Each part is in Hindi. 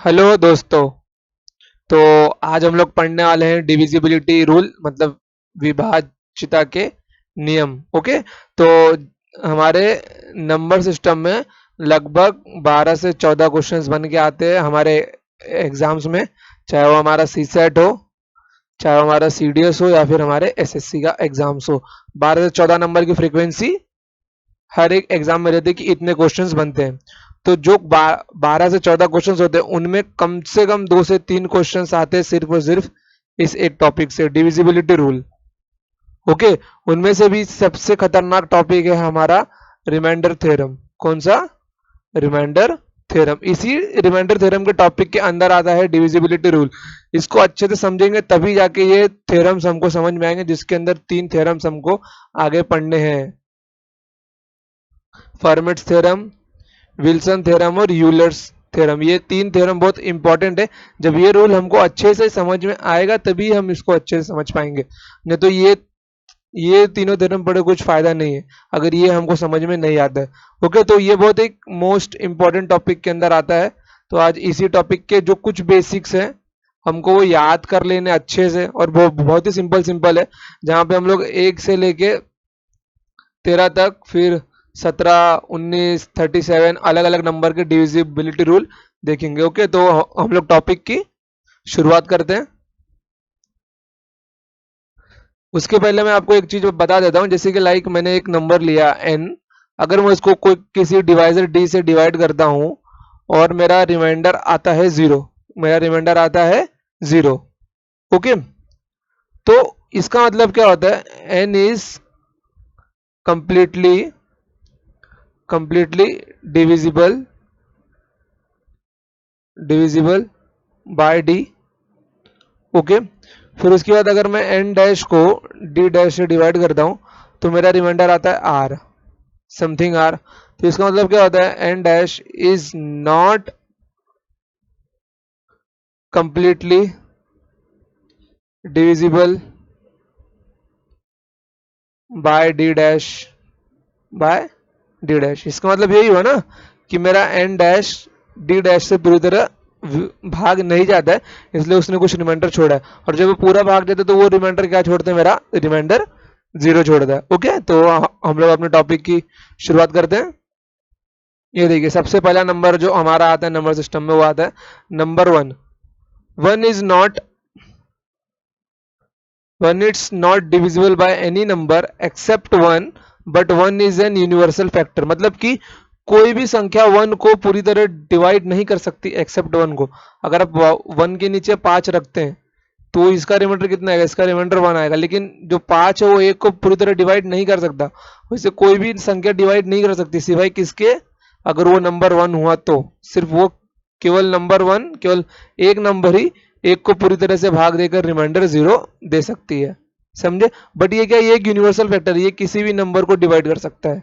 हेलो दोस्तों। तो आज हम लोग पढ़ने वाले हैं डिविजिबिलिटी रूल, मतलब विभाज्यता के नियम। ओके। तो हमारे नंबर सिस्टम में लगभग 12 से 14 क्वेश्चंस बन के आते हैं हमारे एग्जाम्स में, चाहे वो हमारा सी सेट हो, चाहे वो हमारा सी डी एस हो, या फिर हमारे एस एस सी का एग्जाम्स हो। 12 से 14 नंबर की फ्रीक्वेंसी हर एक एग्जाम में रहती है कि इतने क्वेश्चंस बनते हैं। तो जो 12 से 14 क्वेश्चंस होते हैं उनमें कम से कम 2 से 3 क्वेश्चंस आते हैं सिर्फ और सिर्फ इस एक टॉपिक से, डिविजिबिलिटी रूल। ओके। उनमें से भी सबसे खतरनाक टॉपिक है हमारा रिमाइंडर थ्योरम। कौन सा? Remainder theorem. इसी रिमाइंडर थ्योरम के टॉपिक के अंदर आता है डिविजिबिलिटी रूल। इसको अच्छे से समझेंगे तभी जाके ये थ्योरम्स हमको समझ में आएंगे, जिसके अंदर 3 थ्योरम्स हमको आगे पढ़ने हैं। फर्मेट्स थ्योरम, विल्सन थ्योरम और यूलर्स थ्योरम। ये 3 थ्योरम बहुत इंपॉर्टेंट है। जब ये रूल हमको अच्छे से समझ में आएगा तभी हम इसको अच्छे से समझ पाएंगे, नहीं तो ये तीनों थ्योरम पढ़े कुछ फायदा नहीं है अगर ये हमको समझ में नहीं आता है। ओके। तो ये बहुत एक मोस्ट इंपॉर्टेंट टॉपिक के अंदर आता है। तो आज इसी टॉपिक के जो कुछ बेसिक्स हैं हमको वो याद कर लेने अच्छे से, और वो बहुत ही सिंपल सिंपल है, जहाँ पे हम लोग 1 से लेके 13 तक, फिर 17, 19, 37 अलग अलग नंबर के डिविजिबिलिटी रूल देखेंगे। ओके। तो हम लोग टॉपिक की शुरुआत करते हैं। उसके पहले मैं आपको एक चीज बता देता हूँ, जैसे कि लाइक मैंने एक नंबर लिया n, अगर मैं इसको कोई किसी डिवाइजर d से डिवाइड करता हूँ और मेरा रिमाइंडर आता है 0, मेरा रिमाइंडर आता है 0। ओके। तो इसका मतलब क्या होता है? n is completely completely divisible divisible by D. Okay. फिर उसके बाद अगर मैं एन डैश को डी डैश से डिवाइड करता हूं तो मेरा रिमाइंडर आता है आर, समथिंग आर। तो इसका मतलब क्या होता है? N dash is not completely divisible by d dash, by d dash. इसका मतलब यही हुआ ना कि मेरा एन डैश डी डैश से पूरी तरह भाग नहीं जाता है, इसलिए उसने कुछ रिमाइंडर छोड़ा है। और जब वो पूरा भाग जाता है तो वो रिमाइंडर क्या छोड़ते हैं? मेरा रिमाइंडर 0 छोड़ता है। ओके। तो हम लोग अपने टॉपिक की शुरुआत करते हैं। ये देखिए, सबसे पहला नंबर जो हमारा आता है नंबर सिस्टम में वो आता है number 1। One is not one it's not divisible by any number except 1, but 1 is an universal factor. मतलब कि कोई भी संख्या 1 को पूरी तरह डिवाइड नहीं कर सकती एक्सेप्ट 1 को। अगर आप 1 के नीचे 5 रखते हैं तो इसका रिमाइंडर कितना आएगा? इसका रिमाइंडर 1 आएगा। लेकिन जो 5 है वो 1 को पूरी तरह डिवाइड नहीं कर सकता। वैसे कोई भी संख्या डिवाइड नहीं कर सकती सिवाय किसके? अगर वो नंबर 1 हुआ तो सिर्फ वो, केवल नंबर 1, केवल एक नंबर ही 1 को पूरी तरह से भाग देकर रिमाइंडर 0 दे सकती है। समझे? बट ये क्या, ये एक यूनिवर्सल फैक्टर है, ये किसी भी नंबर को डिवाइड कर सकता है,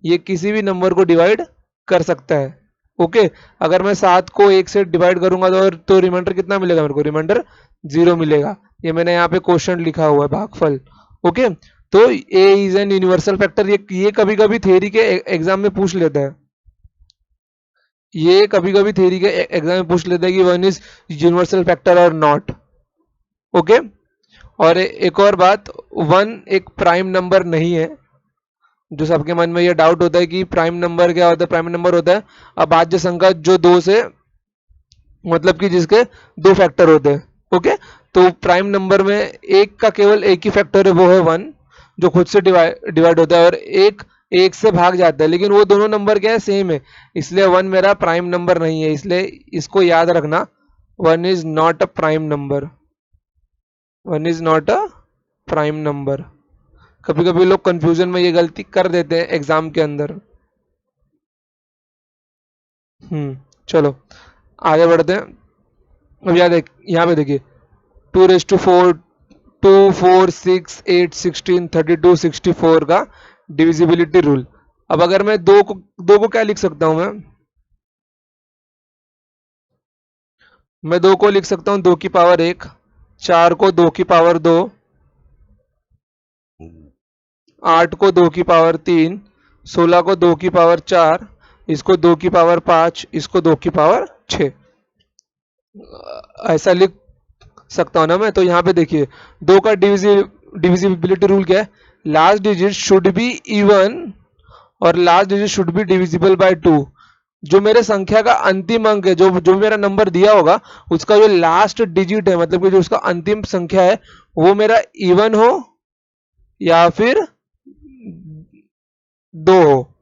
ये किसी भी नंबर को डिवाइड कर सकता है। ओके। अगर मैं 7 को 1 से डिवाइड करूंगा तो रिमाइंडर कितना मिलेगा मेरे को? रिमाइंडर 0 मिलेगा। ये मैंने यहाँ पे क्वेश्चन लिखा हुआ है, भागफल। ओके। तो ए इज एन यूनिवर्सल फैक्टर। ये कभी कभी थ्योरी के एग्जाम में पूछ लेता है, ये कभी कभी थ्योरी के एग्जाम में पूछ लेता है कि 1 इज यूनिवर्सल फैक्टर और नॉट। ओके। और एक और बात, 1 एक प्राइम नंबर नहीं है। जो सबके मन में ये डाउट होता है कि प्राइम नंबर क्या होता है? प्राइम नंबर होता है अभाज्य संख्या जो 2 से, मतलब कि जिसके 2 फैक्टर होते हैं। ओके। तो प्राइम नंबर में एक का केवल एक ही फैक्टर है, वो है 1, जो खुद से डिवाइड होता है, और एक से भाग जाता है। लेकिन वो दोनों नंबर क्या है? सेम है, इसलिए 1 मेरा प्राइम नंबर नहीं है। इसलिए इसको याद रखना, 1 is not a prime number. 1 is not a prime number. कभी कभी लोग कंफ्यूजन में ये गलती कर देते हैं एग्जाम के अंदर। चलो आगे बढ़ते हैं। अब यहाँ पे देखिए, 2 4 2 4 6 8 16 32 64 का डिविजिबिलिटी रूल। अब अगर मैं दो को क्या लिख सकता हूं? मैं 2 को लिख सकता हूं 2 की पावर 1, 4 को 2 की पावर 2, 8 को 2 की पावर 3, 16 को 2 की पावर 4, इसको 2 की पावर 5, इसको 2 की पावर 6। ऐसा लिख सकता हूं ना मैं। तो यहाँ पे देखिए, दो का डिविजिबिलिटी रूल क्या है, last digit should be even और last digit should be divisible by 2। जो मेरे संख्या का अंतिम अंक है, जो जो मेरा नंबर दिया होगा, उसका जो लास्ट डिजिट है, मतलब कि जो उसका अंतिम संख्या है, वो मेरा इवन हो या फिर 2 हो,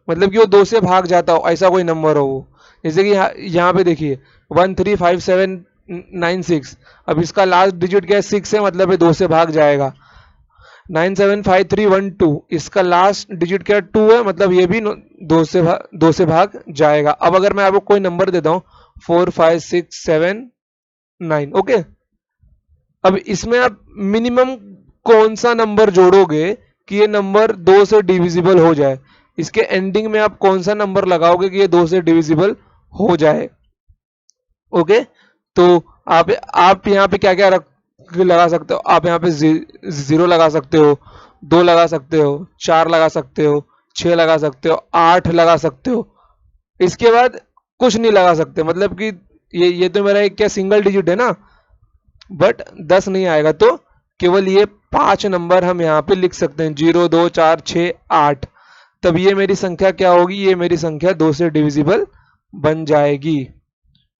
मतलब कि वो 2 से भाग जाता हो, ऐसा कोई नंबर हो वो। जैसे कि यहाँ पे देखिए 135796, अब इसका लास्ट डिजिट क्या है, 6 है, मतलब ये 2 से भाग जाएगा। 975312, इसका लास्ट डिजिट क्या है, 2 है, मतलब ये भी 2 से भाग जाएगा। अब अगर मैं आपको कोई नंबर देता हूँ 45679, ओके, अब इसमें आप मिनिमम कौन सा नंबर जोड़ोगे कि ये नंबर 2 से डिविजिबल हो जाए, इसके एंडिंग में आप कौन सा नंबर लगाओगे कि ये 2 से डिविजिबल हो जाए। ओके, तो आप यहाँ पे क्या क्या लगा सकते हो, आप यहाँ पे 0 लगा सकते हो, 2 लगा सकते हो, 4 लगा सकते हो, 6 लगा सकते हो, 8 लगा सकते हो। इसके बाद कुछ नहीं लगा सकते, मतलब कि ये तो मेरा एक क्या सिंगल डिजिट है ना, बट 10 नहीं आएगा, तो केवल ये 5 नंबर हम यहाँ पे लिख सकते हैं, 0 2 4 6 8। तब ये मेरी संख्या क्या होगी, ये मेरी संख्या 2 से डिविजिबल बन जाएगी।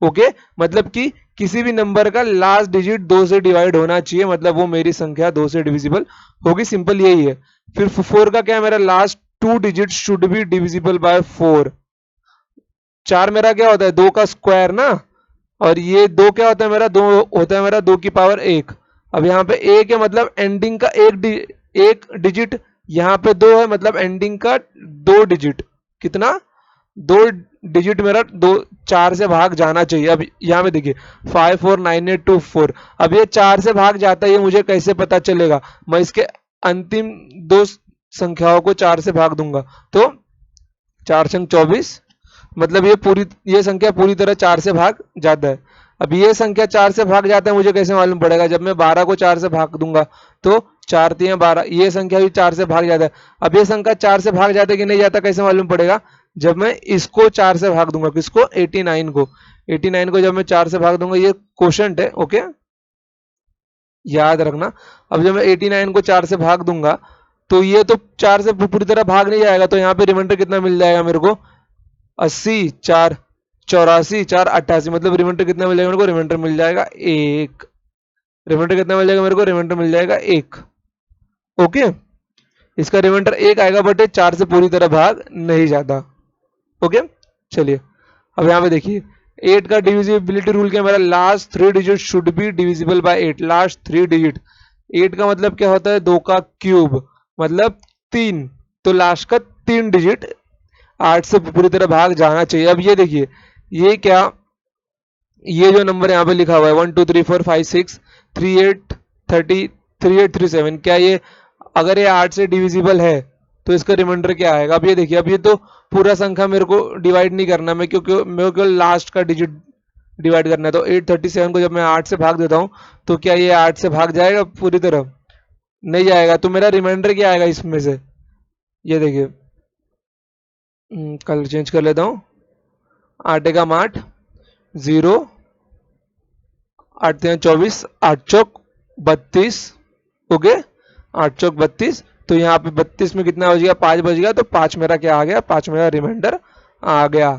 ओके, मतलब कि किसी भी नंबर का लास्ट डिजिट 2 से डिवाइड होना चाहिए, मतलब वो मेरी संख्या 2 से डिविजिबल होगी, सिंपल यही है। फिर 4 का क्या है, मेरा last 2 digit should be divisible bye 4। 4 मेरा क्या होता है, 2 का स्क्वायर ना, और ये 2 क्या होता है मेरा, 2 होता है मेरा 2 की पावर 1। अब यहाँ पे 1 है, मतलब एंडिंग का एक डिजिट, यहाँ पे 2 है, मतलब एंडिंग का 2 डिजिट, कितना, 2 डिजिट मेरा 2 4 से भाग जाना चाहिए। अब यहाँ पे देखिए 549824, अब ये 4 से भाग जाता है, ये मुझे कैसे पता चलेगा, मैं इसके अंतिम 2 संख्याओं को 4 से भाग दूंगा, तो 4 संग 24, मतलब ये संख्या पूरी तरह 4 से भाग जाता है। अब ये संख्या 4 से भाग जाता है, मुझे कैसे मालूम पड़ेगा, जब मैं 12 को 4 से भाग दूंगा, तो 4 3 12, ये संख्या भी 4 से भाग जाता है। अब ये संख्या 4 से भाग जाता है कि नहीं जाता, कैसे मालूम पड़ेगा, जब मैं इसको 4 से भाग दूंगा, किसको, 89 को, 89 को जब मैं 4 से भाग दूंगा, ये क्वोशंट है, ओके, याद रखना। अब जब मैं 89 को 4 से भाग दूंगा, तो ये तो 4 से पूरी तरह भाग नहीं जाएगा, तो यहाँ पे रिमाइंडर कितना मिल जाएगा मेरे को, 80 4 84 4 88, मतलब रिमाइंडर कितना मिल जाएगा मेरे को, रिमाइंडर मिल जाएगा 1। रिमाइंडर कितना मिल जाएगा मेरे को, रिमाइंडर मिल जाएगा 1। ओके, इसका रिमाइंडर 1 आएगा, बट ये 4 से पूरी तरह भाग नहीं जाता। ओके, चलिए अब यहाँ पे देखिए 8 का डिविजिबिलिटी रूल क्या है, मेरा last 3 digit should be divisible bye 8, last 3 digit. 8 का मतलब क्या होता है, 2 का क्यूब, मतलब 3, तो लास्ट का 3 डिजिट 8 से पूरी तरह भाग जाना चाहिए। अब ये देखिए, ये क्या, ये जो नंबर यहाँ पे लिखा हुआ है 1 2 3 4 5 6 3 8 30 3837, क्या ये, अगर ये 8 से डिविजिबल है, तो इसका रिमाइंडर क्या आएगा। अब ये देखिए, अब ये तो पूरा संख्या मेरे को डिवाइड नहीं करना, मैं क्योंकि मेरे को लास्ट का डिजिट डिवाइड करना है, तो 837 को जब मैं 8 से भाग देता हूँ, तो क्या ये 8 से भाग जाएगा पूरी तरह, नहीं जाएगा, तो मेरा रिमाइंडर क्या आएगा इसमें से, ये देखिए, कलर चेंज कर लेता हूँ, 8 एकम 8, 0, 8 3 24, 8 चौक 32, ओके, 8 चौक 32, तो यहाँ पे 32 में कितना बच गया, 5 बच गया, तो 5 मेरा क्या आ गया, 5 मेरा रिमाइंडर आ गया।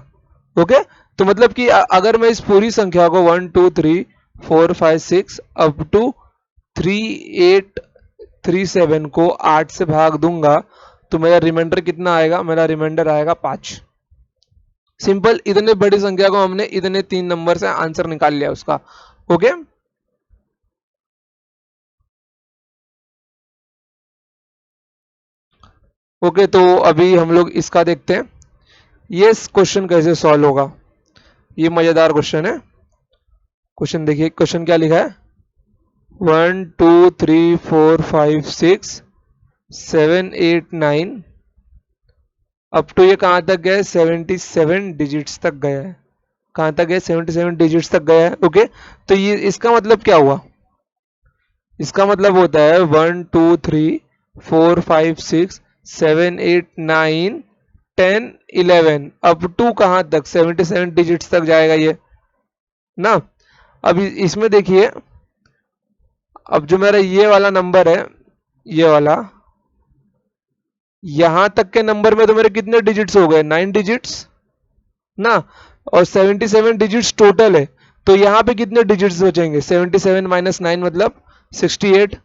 ओके, तो मतलब कि अगर मैं इस पूरी संख्या को 1 2 3 4 5 6 अप टू 3837 को 8 से भाग दूंगा, तो मेरा रिमाइंडर कितना आएगा, मेरा रिमाइंडर आएगा 5। सिंपल, इतने बड़ी संख्या को हमने इतने 3 नंबर से आंसर निकाल लिया उसका। ओके, ओके, तो अभी हम लोग इसका देखते हैं, ये क्वेश्चन कैसे सॉल्व होगा। ये मजेदार क्वेश्चन है। क्वेश्चन देखिए, क्वेश्चन क्या लिखा है, 1 2 3 4 5 6 7 8 9 अप टू, ये कहां तक गया है, 77 डिजिट्स तक गया है, कहां तक गया, 77 डिजिट्स तक गया है। ओके, तो ये इसका मतलब क्या हुआ, इसका मतलब होता है 1 2 3 4 5 6 7 8 9 10 11 अप टू कहां तक, 77 डिजिट्स तक जाएगा ये। ना। अब इसमें देखिए, अब जो मेरा ये वाला नंबर है, ये वाला, यहां तक के नंबर में तो मेरे कितने डिजिट्स हो गए, 9 डिजिट्स ना। और 77 डिजिट्स टोटल है, तो यहाँ पे कितने डिजिट्स बचेंगे, 77 माइनस 9 मतलब 68।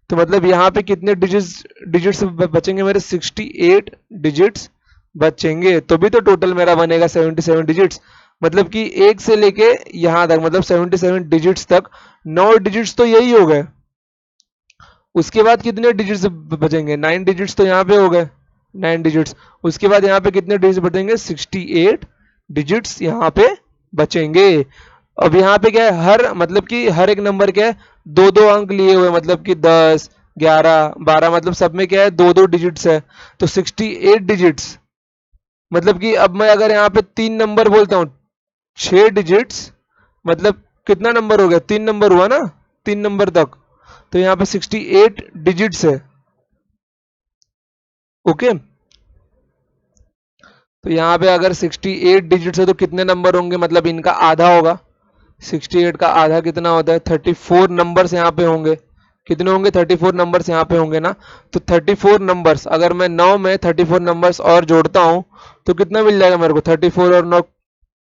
तो मतलब यहाँ पे कितने डिजिट्स डिजिट्स बचेंगे मेरे, 68 डिजिट्स बचेंगे, तो भी तो टोटल मेरा बनेगा 77 डिजिट्स। मतलब कि एक से लेके यहाँ तक, मतलब 77 डिजिट्स तक 9 डिजिट्स तो यही हो गए। उसके बाद कितने डिजिट्स बचेंगे, 9 डिजिट्स तो यहाँ पे हो गए, 9 डिजिट्स। उसके बाद यहाँ पे कितने डिजिट्स बचेंगे, 68 डिजिट्स यहाँ पे बचेंगे। अब यहाँ पे क्या है, हर मतलब कि हर एक नंबर क्या है, दो दो अंक लिए हुए, मतलब कि 10, 11, 12, मतलब सब में क्या है, दो दो डिजिट्स है। तो 68 डिजिट्स, मतलब कि अब मैं अगर यहाँ पे तीन नंबर बोलता हूँ, 6 डिजिट्स, मतलब कितना नंबर हो गया, 3 नंबर हुआ ना, 3 नंबर तक। तो यहाँ पे 68 डिजिट्स है। ओके, तो यहाँ पे अगर 68 डिजिट्स है तो कितने नंबर होंगे, मतलब इनका आधा होगा। 68 का आधा कितना होता है, 34 नंबर्स यहाँ पे होंगे। कितने होंगे, 34 नंबर्स यहाँ पे होंगे ना। तो 34 नंबर्स, अगर मैं 9 में 34 नंबर्स और जोड़ता हूँ तो कितना मिल जाएगा मेरे को, 34 और 9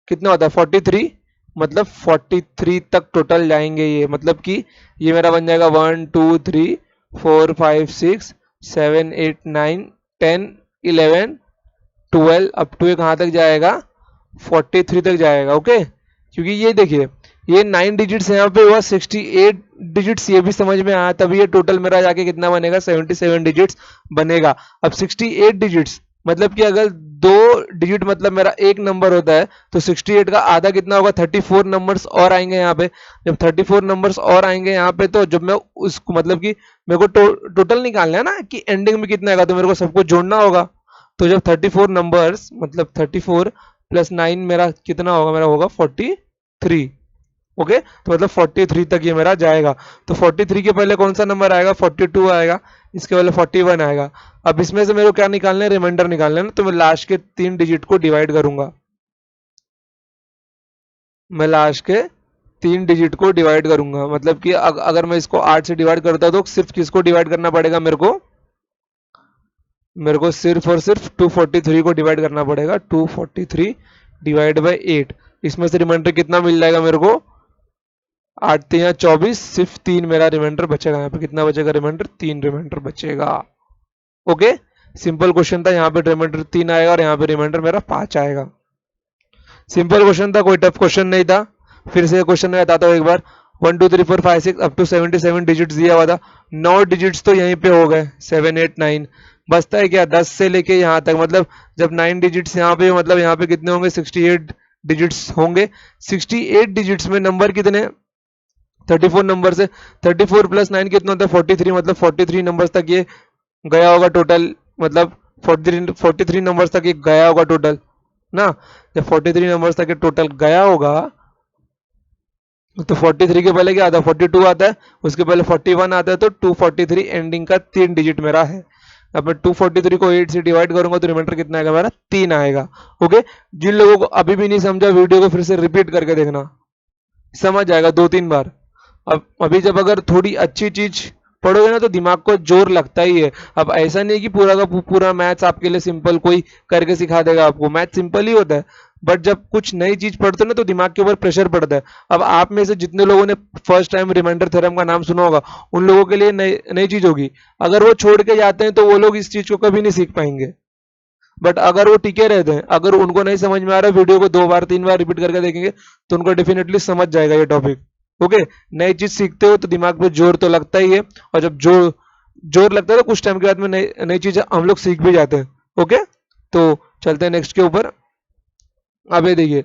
कितना होता है, 43। मतलब 43 तक टोटल जाएंगे ये, मतलब कि ये मेरा बन जाएगा 1 2 3 4 5 6 7 8 9 10 11 12, अप टू ये कहाँ तक जाएगा, 43 तक जाएगा। ओके, क्योंकि ये देखिए, ये 9 डिजिट्स यहाँ पे हुआ, 68 डिजिट्स ये भी समझ में आया, तभी ये टोटल मेरा जाके कितना बनेगा, 77 डिजिट्स बनेगा। अब 68 डिजिट्स मतलब कि अगर दो डिजिट मतलब मेरा एक नंबर होता है, तो 68 का आधा कितना होगा, 34 नंबर्स और आएंगे यहाँ पे। जब 34 नंबर्स और आएंगे यहाँ पे, तो जब मैं उसको मतलब कि मेरे को टोटल निकालना है ना कि एंडिंग में कितना आएगा, तो मेरे को सबको जोड़ना होगा। तो जब 34 नंबर्स मतलब 34 प्लस 9 मेरा कितना होगा, मेरा होगा 43। ओके, तो मतलब 43 तक ये मेरा जाएगा। तो 43 के पहले कौन सा नंबर आएगा, 42 आएगा, इसके पहले 41 आएगा। अब इसमें से मेरे को क्या निकालना है, रिमाइंडर निकालना है ना, तो मैं लास्ट के 3 डिजिट को डिवाइड करूंगा। मैं लास्ट के 3 डिजिट को डिवाइड करूंगा, मतलब कि अगर मैं इसको 8 से डिवाइड करता तो सिर्फ किसको डिवाइड करना पड़ेगा मेरे को सिर्फ और सिर्फ 243 को डिवाइड करना पड़ेगा, 243 डिवाइड बाई 8। इसमें से रिमाइंडर कितना मिल जाएगा मेरे को, 8 3 24, सिर्फ 3 मेरा रिमाइंडर बचेगा। यहाँ पे कितना बचेगा रिमाइंडर, 3 रिमाइंडर बचेगा। ओके, सिंपल क्वेश्चन था, यहाँ पे रिमाइंडर 3 आएगा और यहाँ पे रिमाइंडर मेरा 5 आएगा। सिंपल क्वेश्चन था, कोई टफ क्वेश्चन नहीं था। फिर से क्वेश्चन में बताता हूँ एक बार, 1 2 3 4 5 6 अप टू 77 डिजिट्स दिया हुआ था। 9 डिजिट्स तो यहीं पे हो गए, 7 8 9। बचता है क्या, 10 से लेके यहाँ तक, मतलब जब 9 डिजिट्स यहाँ पे, मतलब यहाँ पे कितने होंगे, 68 डिजिट्स होंगे। 68 डिजिट्स में नंबर कितने, 34 नंबर से 34 प्लस 9 कितना होता है, 43, मतलब 43 नंबर्स तक ये गया होगा टोटल, मतलब 43 नंबर्स तक ये गया होगा टोटल ना। जब 43 नंबर्स तक ये टोटल गया होगा, तो 43 के पहले क्या आता है, 42 आता है, उसके पहले 41 आता है, तो 243 एंडिंग का 3 डिजिट मेरा है। अब मैं 243 को 8 से डिवाइड करूंगा तो रिमाइंडर कितना आएगा मेरा, 3 आएगा। ओके, जिन लोगों को अभी भी नहीं समझा, वीडियो को फिर से रिपीट करके देखना, समझ जाएगा 2 3 बार। अब अभी जब अगर थोड़ी अच्छी चीज पढ़ोगे ना, तो दिमाग को जोर लगता ही है। अब ऐसा नहीं है कि पूरा का पूरा मैथ्स आपके लिए सिंपल कोई करके सिखा देगा आपको, मैथ सिंपल ही होता है, बट जब कुछ नई चीज पढ़ते हो ना, तो दिमाग के ऊपर प्रेशर पड़ता है। अब आप में से जितने लोगों ने फर्स्ट टाइम रिमाइंडर थ्योरम का नाम सुना होगा, उन लोगों के लिए नई नई चीज होगी। अगर वो छोड़ के जाते हैं तो वो लोग इस चीज को कभी नहीं सीख पाएंगे। बट अगर वो टिके रहते हैं, अगर उनको नहीं समझ में आ रहा, वीडियो को 2 बार 3 बार रिपीट करके देखेंगे, तो उनको डेफिनेटली समझ जाएगा ये टॉपिक। ओके, नई चीज सीखते हो तो दिमाग पे जोर तो लगता ही है, और जब जोर जोर लगता है तो कुछ टाइम के बाद में नई नई चीज हम लोग सीख भी जाते हैं। ओके, तो चलते हैं नेक्स्ट के ऊपर। अब ये देखिए,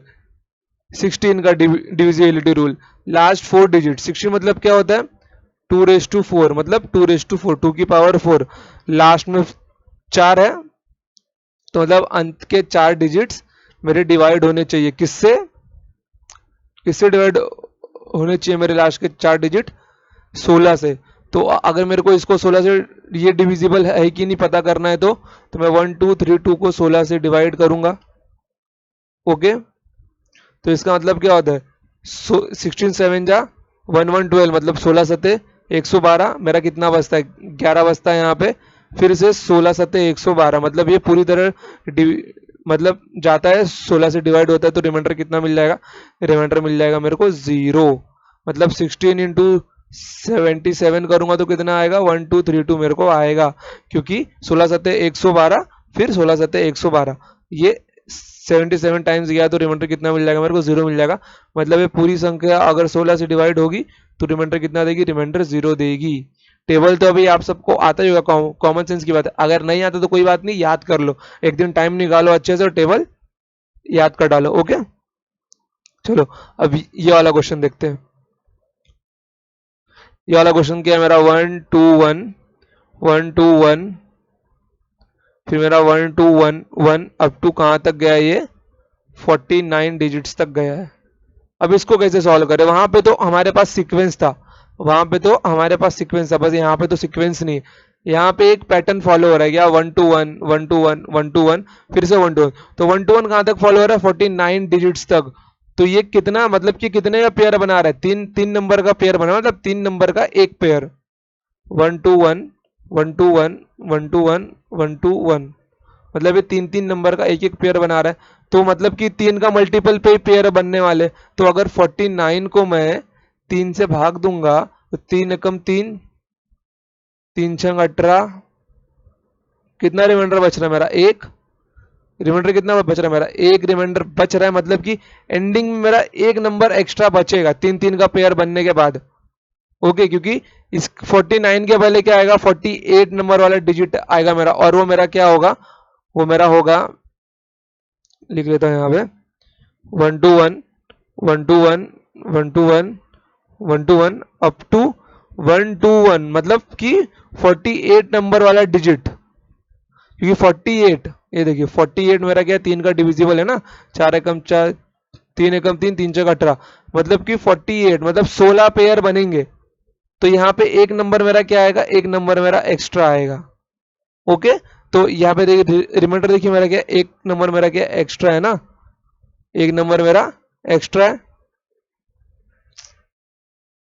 16 का डिविजिबिलिटी रूल, लास्ट 4 डिजिट। 16 मतलब क्या होता है, 2 रेज टू 4, मतलब 2 रेज टू 4, 2 की पावर 4, लास्ट में 4 है, तो मतलब अंत के 4 डिजिट्स मेरे डिवाइड होने चाहिए, किससे किससे डिवाइड होने चाहिए मेरे लास्ट के 4 डिजिट, 16 से। तो अगर मेरे को इसको 16 से ये डिविजिबल है कि नहीं पता करना है, तो मैं 1 2 3 2 को 16 से डिवाइड करूंगा। ओके, तो इसका मतलब क्या होता है, 16 7 जा 1112, मतलब 16 सते 112, मेरा कितना बचता है 11 बचता है यहाँ पे। फिर से 16 सते 112, मतलब ये पूरी तरह मतलब जाता है 16 से डिवाइड होता है, तो रिमाइंडर कितना मिल जाएगा, रिमाइंडर मिल जाएगा मेरे को 0। मतलब 16 इंटू 77 करूंगा तो कितना आएगा 1232 मेरे को आएगा, क्योंकि 16 सत्ते 112, फिर 16 सत्ते 112, ये 77 टाइम्स गया तो रिमाइंडर कितना मिल जाएगा मेरे को 0 मिल जाएगा। मतलब ये पूरी संख्या अगर 16 से डिवाइड होगी तो रिमाइंडर कितना देगी, रिमाइंडर 0 देगी। टेबल तो अभी आप सबको आता ही होगा, कॉमन सेंस की बात है, अगर नहीं आता तो कोई बात नहीं, याद कर लो, एक दिन टाइम निकालो अच्छे से टेबल याद कर डालो। ओके चलो अब ये वाला क्वेश्चन देखते हैं। ये वाला क्वेश्चन क्या है मेरा, 1 2 1 फिर मेरा 1 2 1 1 अप टू कहाँ तक गया, ये 49 डिजिट्स तक गया है। अब इसको कैसे सॉल्व करें, वहां पे तो हमारे पास सीक्वेंस था, वहां पे तो हमारे पास सीक्वेंस था, बस यहाँ पे तो सीक्वेंस नहीं है। यहाँ पे एक पैटर्न फॉलो हो रहा है क्या, 1 2 1 1 2 1 1 2 1, फिर से 1 2 1, तो 1 2 1 कहाँ तक फॉलो हो रहा है, 49 डिजिट्स तक। तो ये कितना, मतलब कि कितने का पेयर बना रहा है, तीन तीन नंबर का पेयर बना, मतलब 3 नंबर का एक पेयर, 1 2 1 1 2 1 1 2 1 मतलब ये 3 3 नंबर का एक एक पेयर बना रहा है। तो मतलब कि 3 का मल्टीपल पे पेयर बनने वाले। तो अगर 49 को मैं 3 से भाग दूंगा तो 3 एकम 3, 3 छंग 18, कितना रिमाइंडर बच रहा है मेरा, एक रिमाइंडर कितना बच रहा है मेरा, एक रिमाइंडर बच रहा है, मतलब कि एंडिंग में मेरा एक नंबर एक्स्ट्रा बचेगा 3 3 का पेयर बनने के बाद। ओके क्योंकि इस 49 के पहले क्या आएगा, 48 नंबर वाला डिजिट आएगा मेरा, और वो मेरा क्या होगा, वो मेरा होगा, लिख लेता हूं यहाँ पे 1 2 1 अप टू 1 2 1, मतलब कि 48 नंबर वाला डिजिट, क्योंकि 48, ये देखिए 48 मेरा क्या, 3 का डिविजिबल है ना, 4 एकम 4, 3 एकम 3, 3 छक 18, मतलब कि 48, मतलब 16 पेयर बनेंगे। तो यहाँ पे एक नंबर मेरा क्या आएगा, एक नंबर मेरा एक्स्ट्रा आएगा। ओके तो यहाँ पे देखिए रिमाइंडर, देखिए मेरा क्या, एक नंबर मेरा क्या एक्स्ट्रा है ना, एक नंबर मेरा एक्स्ट्रा है।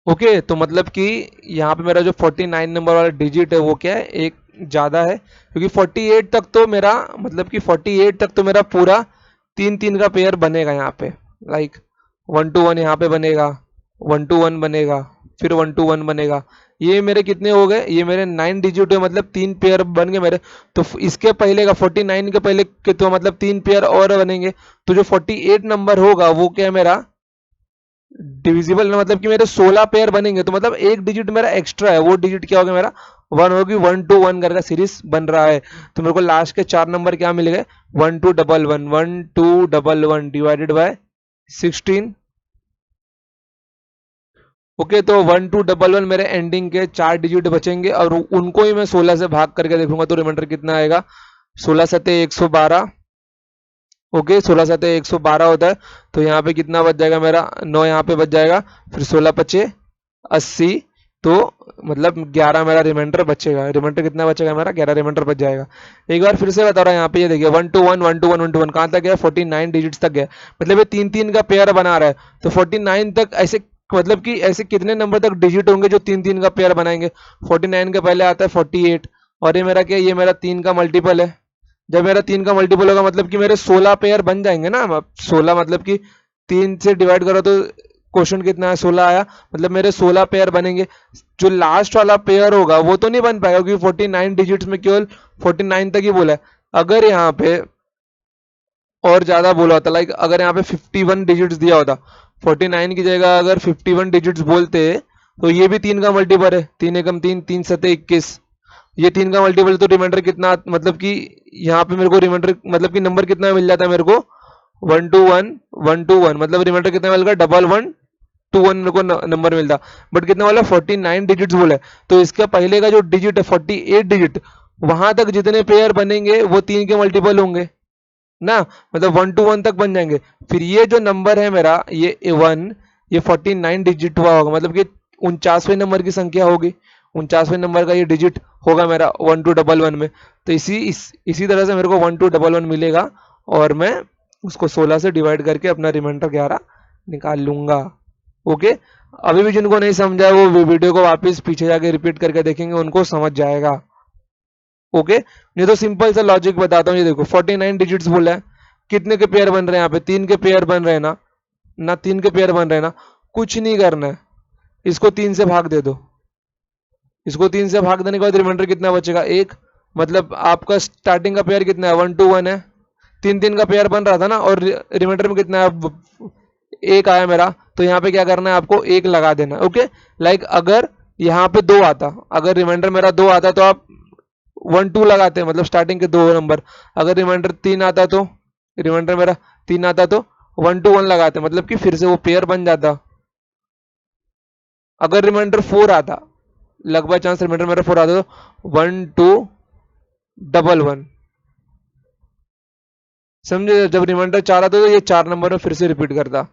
ओके तो मतलब कि यहाँ पे मेरा जो 49 नंबर वाला डिजिट है वो क्या है, एक ज्यादा है, क्योंकि 48 तक तो मेरा, मतलब कि 48 तक तो मेरा पूरा 3 3 का पेयर बनेगा यहाँ पे, लाइक 1 2 1 यहाँ पे बनेगा, 1 2 1 बनेगा, फिर 1 2 1 बनेगा। ये मेरे कितने हो गए, ये मेरे 9 डिजिट है, मतलब 3 पेयर बन गए मेरे। तो इसके पहले का 49 के पहले के तो मतलब 3 पेयर और बनेंगे, तो जो 48 नंबर होगा वो क्या है मेरा डिविजिबल में, मतलब कि मेरे 16 पेयर बनेंगे, तो मतलब एक डिजिट मेरा एक्स्ट्रा है, वो डिजिट क्या होगा मेरा 1 होगी, 1 2 1 करके सीरीज बन रहा है। तो मेरे को लास्ट के 4 नंबर क्या मिल गए, 1 2 1 1 डिवाइडेड बाय 16। ओके तो 1 2 1 1 मेरे एंडिंग के 4 डिजिट बचेंगे, और उनको ही मैं 16 से भाग करके देखूंगा तो रिमाइंडर कितना आएगा, 16 सत्ते 112। ओके 16 सत्ते 112 होता है, तो यहाँ पे कितना बच जाएगा मेरा, 9 यहाँ पे बच जाएगा, फिर 16 पचे 80, तो मतलब 11 मेरा रिमाइंडर बचेगा। रिमाइंडर कितना बचेगा मेरा, 11 रिमाइंडर बच जाएगा। एक बार फिर से बता रहा हूँ, यहाँ पे ये देखिए 1 2 1 कहाँ तक गया, 49 डिजिट्स तक गया, मतलब ये 3 3 का पेयर बना रहा है। तो 49 तक ऐसे, मतलब कि ऐसे कितने नंबर तक डिजिट होंगे जो 3 3 का पेयर बनाएंगे, 49 के पहले आता है 48, और ये मेरा क्या, ये मेरा 3 का मल्टीपल है। जब मेरा 3 का मल्टीपल होगा मतलब कि मेरे 16 पेयर बन जाएंगे ना, 16 मतलब कि 3 से डिवाइड करो तो क्वेश्चन कितना है, 16 आया, मतलब मेरे 16 पेयर बनेंगे। जो लास्ट वाला पेयर होगा वो तो नहीं बन पाएगा, क्योंकि 49 डिजिट्स में केवल 49 तक ही बोला है। अगर यहाँ पे और ज्यादा बोला होता, लाइक अगर यहाँ पे 51 डिजिट्स दिया होता, 49 की जगह अगर 51 डिजिट्स बोलते, तो ये भी 3 का मल्टीपल है, 3 एकम 3, 3 सत्ते 21, ये 3 का मल्टीपल, तो रिमाइंडर कितना, मतलब कि यहाँ पे मेरे को रिमाइंडर, मतलब कि नंबर कितना मिल जाता है मेरे को, 1 2 1 मतलब रिमाइंडर कितना मिलेगा, 1 1 2 1 मेरे को नंबर मिलता, बट कितना वाला 49 डिजिट्स बोला है। तो इसका पहले का जो डिजिट है 48 डिजिट, वहां तक जितने पेयर बनेंगे वो 3 के मल्टीपल होंगे ना, मतलब 1 2 1 तक बन जाएंगे। फिर ये जो नंबर है मेरा, ये 1, ये 49 डिजिट हुआ होगा, मतलब कि 49वें नंबर की संख्या होगी, 49वें नंबर का ये डिजिट होगा मेरा 1 2 1 1 में। तो इसी तरह से मेरे को 1 2 1 1 मिलेगा, और मैं उसको 16 से डिवाइड करके अपना रिमाइंडर 11 निकाल लूंगा। ओके, अभी भी जिनको नहीं समझा है वो वीडियो को वापस पीछे जाके रिपीट करके देखेंगे, उनको समझ जाएगा। ओके, नहीं तो सिंपल सा लॉजिक बताता हूँ। ये देखो 49 डिजिट्स बोला है, कितने के पेयर बन रहे हैं यहाँ पे, 3 के पेयर बन रहे हैं ना, 3 के पेयर बन रहे हैं ना। कुछ नहीं करना है, इसको 3 से भाग दे दो। इसको 3 से भाग देने के बाद रिमाइंडर कितना बचेगा, 1। मतलब आपका स्टार्टिंग का पेयर कितना है, 1 2 1 है। 3 3 का पेयर बन रहा था ना, और रिमाइंडर में कितना है, 1 आया मेरा। तो यहाँ पे क्या करना है, आपको 1 लगा देना। ओके, लाइक अगर यहाँ पे 2 आता, अगर रिमाइंडर मेरा 2 आता तो आप 1 2 लगाते हैं, मतलब स्टार्टिंग के 2 नंबर। अगर रिमाइंडर 3 आता तो, रिमाइंडर मेरा 3 आता तो 1 2 1 लगाते, मतलब कि फिर से वो पेयर बन जाता। अगर रिमाइंडर 4 आता, लगभग चांस रिमाइंडर मेरा 4 आता तो 1 2 1 1, समझे। जब रिमाइंडर 4 आता तो ये 4 नंबर में फिर से रिपीट करता।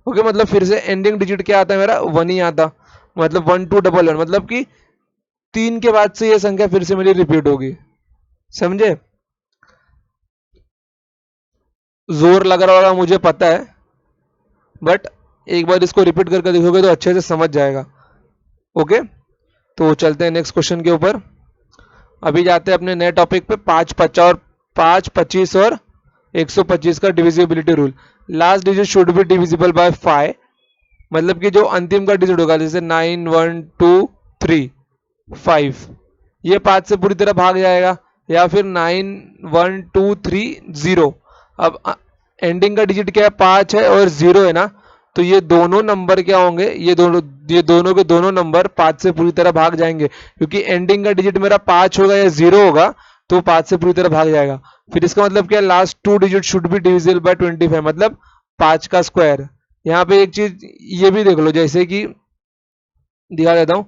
ओके, मतलब फिर से एंडिंग डिजिट क्या आता है मेरा, 1 ही आता। मतलब 1 2 1 1, मतलब कि 3 के बाद से ये संख्या फिर से मेरी रिपीट होगी, समझे। जोर लग रहा होगा मुझे पता है, बट एक बार इसको रिपीट करके देखोगे तो अच्छे से समझ जाएगा। ओके, तो चलते हैं नेक्स्ट क्वेश्चन के ऊपर। अभी जाते हैं अपने नए टॉपिक पे, 5 25 और 125 का divisibility rule. Last digit should be divisible bye 5, मतलब कि जो अंतिम का डिजिट होगा, जैसे 9 1 2 3 5, ये 5 से पूरी तरह भाग जाएगा, या फिर 9 1 2 3 0। अब एंडिंग का डिजिट क्या है, 5 है और 0 है ना, तो ये दोनों नंबर क्या होंगे, ये दोनों के दोनों नंबर 5 से पूरी तरह भाग जाएंगे, क्योंकि एंडिंग का डिजिट मेरा 5 होगा या 0 होगा, तो 5 से पूरी तरह भाग जाएगा। फिर इसका मतलब क्या, last 2 digit should be divisible bye 25, मतलब 5 का स्क्वायर। यहाँ पे एक चीज ये भी देख लो, जैसे कि दिखा देता हूं,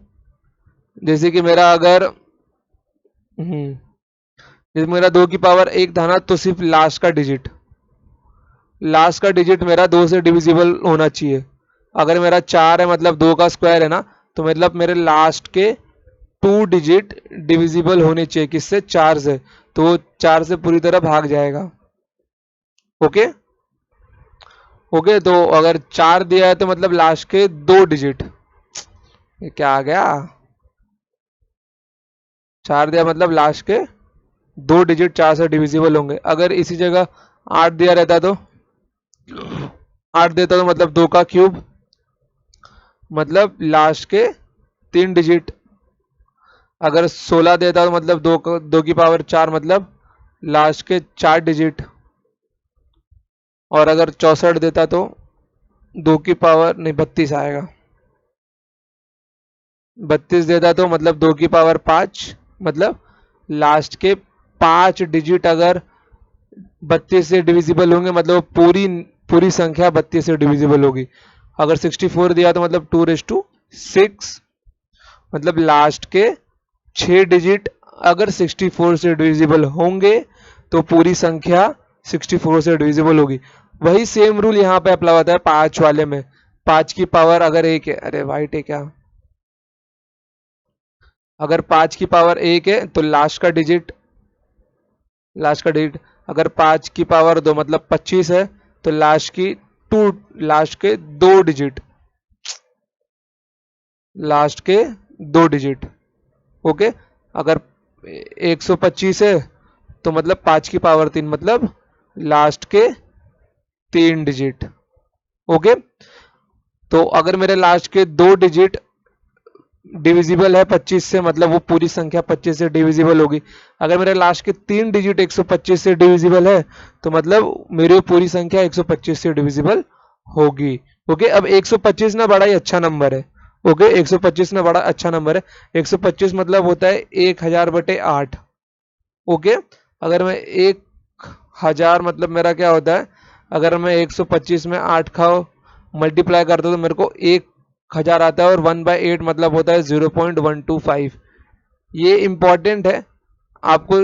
जैसे कि मेरा अगर जैसे मेरा 2 की पावर 1 था ना, तो सिर्फ लास्ट का डिजिट मेरा 2 से डिविजिबल होना चाहिए। अगर मेरा 4 है, मतलब 2 का स्क्वायर है ना, तो मतलब मेरे लास्ट के 2 डिजिट डिविजिबल होने चाहिए, किससे, 4 से। तो वो 4 से पूरी तरह भाग जाएगा। ओके, ओके, तो अगर 4 दिया है तो मतलब लास्ट के 2 डिजिट, ये क्या आ गया, 4 दिया मतलब लास्ट के 2 डिजिट 4 से डिविजिबल होंगे। अगर इसी जगह 8 दिया रहता तो, 8 देता तो मतलब 2 का क्यूब, मतलब लास्ट के 3 डिजिट। अगर 16 देता तो मतलब 2 की पावर 4, मतलब लास्ट के 4 डिजिट। और अगर 64 देता तो 2 की पावर नहीं 32 आएगा। 32 देता तो मतलब 2 की पावर 5, मतलब लास्ट के 5 डिजिट अगर 32 से डिविजिबल होंगे, मतलब पूरी पूरी संख्या 32 से डिविजिबल होगी। अगर 64 दिया तो मतलब 2/6, मतलब लास्ट के 6 डिजिट अगर 64 से डिविजिबल होंगे, तो पूरी संख्या 64 से डिविजिबल होगी। वही सेम रूल यहाँ पे अप्लाई होता है 5 वाले में। 5 की पावर अगर 1 है, अरे वाइट है क्या, अगर 5 की पावर 1 है तो लास्ट का डिजिट, अगर 5 की पावर 2 मतलब 25 है, तो लास्ट के 2 डिजिट, लास्ट के 2 डिजिट। ओके, अगर 125 है तो मतलब 5 की पावर 3, मतलब लास्ट के 3 डिजिट। ओके, तो अगर मेरे लास्ट के 2 डिजिट डिविजिबल है 25 से, मतलब वो पूरी संख्या 25 से डिविजिबल होगी। अगर मेरे लास्ट के 3 डिजिट 125 से डिविजिबल है, तो मतलब मेरी पूरी संख्या 125 से डिविजिबल होगी। ओके, अब 125 ना बड़ा ही अच्छा नंबर है। ओके, 125 ना बड़ा अच्छा नंबर है। 125 मतलब होता है 1000/8। ओके, अगर मैं 1000 मतलब मेरा क्या होता है, अगर मैं 125 में 8 का मल्टीप्लाई करता हूँ तो मेरे को 1000 आता है, और 1/8 मतलब होता है 0.125। ये इंपॉर्टेंट है, आपको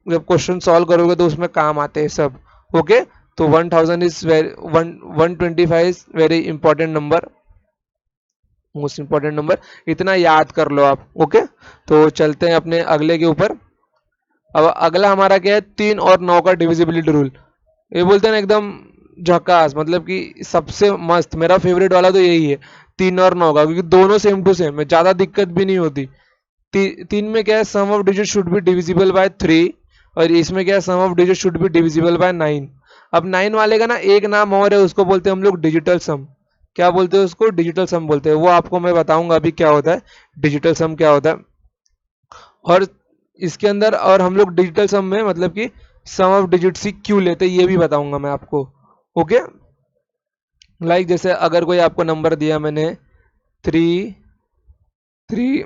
जब क्वेश्चन सॉल्व करोगे तो उसमें काम आते हैं सब। ओके, तो 1000 is very 125 is very important number, most important number, इतना याद कर लो आप। ओके, तो चलते हैं अपने अगले के ऊपर। अब अगला हमारा क्या है, 3 और 9 का डिविजिबिलिटी रूल। ये बोलते हैं ना एकदम झकास, मतलब कि सबसे मस्त, मेरा फेवरेट वाला तो यही है 3 और 9 का, क्योंकि दोनों सेम टू सेम है, ज्यादा दिक्कत भी नहीं होती। 3 में क्या है, sum of digit should be divisible by 3, और इसमें क्या है, sum of digit should be divisible by 9। अब 9 वाले का ना एक नाम और है, उसको बोलते हैं हम लोग डिजिटल सम। क्या बोलते हैं उसको? डिजिटल सम बोलते हैं। वो आपको मैं बताऊंगा अभी क्या होता है डिजिटल सम, क्या होता है। और इसके अंदर और हम लोग डिजिटल सम में मतलब कि सम ऑफ डिजिट सी क्यों लेते हैं ये भी बताऊंगा मैं आपको। ओके, लाइक जैसे अगर कोई आपको नंबर दिया मैंने 3, 3,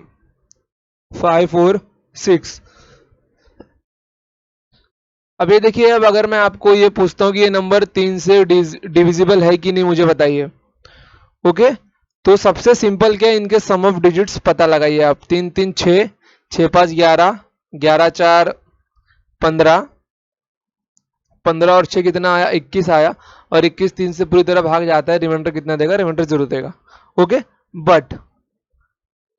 5, 4, 6। अब ये देखिए, अब अगर मैं आपको ये पूछता हूँ कि ये नंबर 3 से डिविजिबल है कि नहीं, मुझे बताइए। ओके, तो सबसे सिंपल क्या है, इनके सम ऑफ डिजिट्स पता लगाइए आप। 3, 3, 6, 6, 5, 11, 11, 4, 15, 15 और 6 कितना आया, 21 आया। और 21 3 से पूरी तरह भाग जाता है, रिमाइंडर कितना देगा, रिमाइंडर 0 देगा। ओके, बट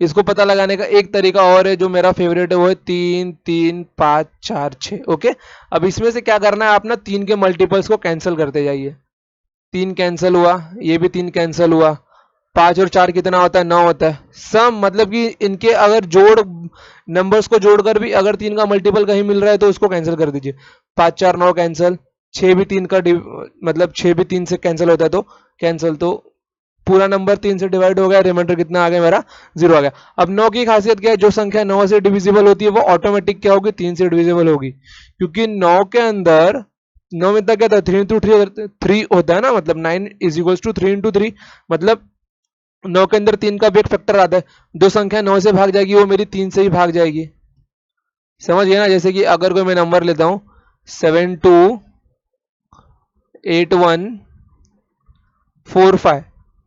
इसको पता लगाने का एक तरीका और है जो मेरा फेवरेट है, वो है 3, 3, 5, 4, 6। ओके, अब इसमें से क्या करना है, आप ना 3 के मल्टीपल्स को कैंसिल करते जाइए। 3 कैंसिल हुआ, ये भी 3 कैंसिल हुआ। 5 और 4 कितना होता है, 9 होता है। सम मतलब कि इनके अगर जोड़, नंबर्स को जोड़कर भी अगर 3 का मल्टीपल कहीं मिल रहा है तो उसको कैंसिल कर दीजिए। 5, 4, 9 कैंसिल। 6 भी 3 का मतलब 6 भी 3 से कैंसिल होता है तो कैंसिल, तो पूरा नंबर 3 से डिवाइड हो गया, रिमाइंडर कितना आ गया मेरा, 0 आ गया। अब 9 की खासियत क्या है, जो संख्या 9 से डिविजिबल होती है वो ऑटोमेटिक क्या होगी, 3 से डिविजिबल होगी। क्योंकि 9 के अंदर, 9 में तक क्या था, 3 होता है ना, मतलब 9 इज इक्वल टू 3 × 3, मतलब 9 के अंदर 3 का भी एक फैक्टर आता है। जो संख्या 9 से भाग जाएगी वो मेरी 3 से ही भाग जाएगी। समझ गए ना? जैसे कि अगर कोई मैं नंबर लेता हूं 728145।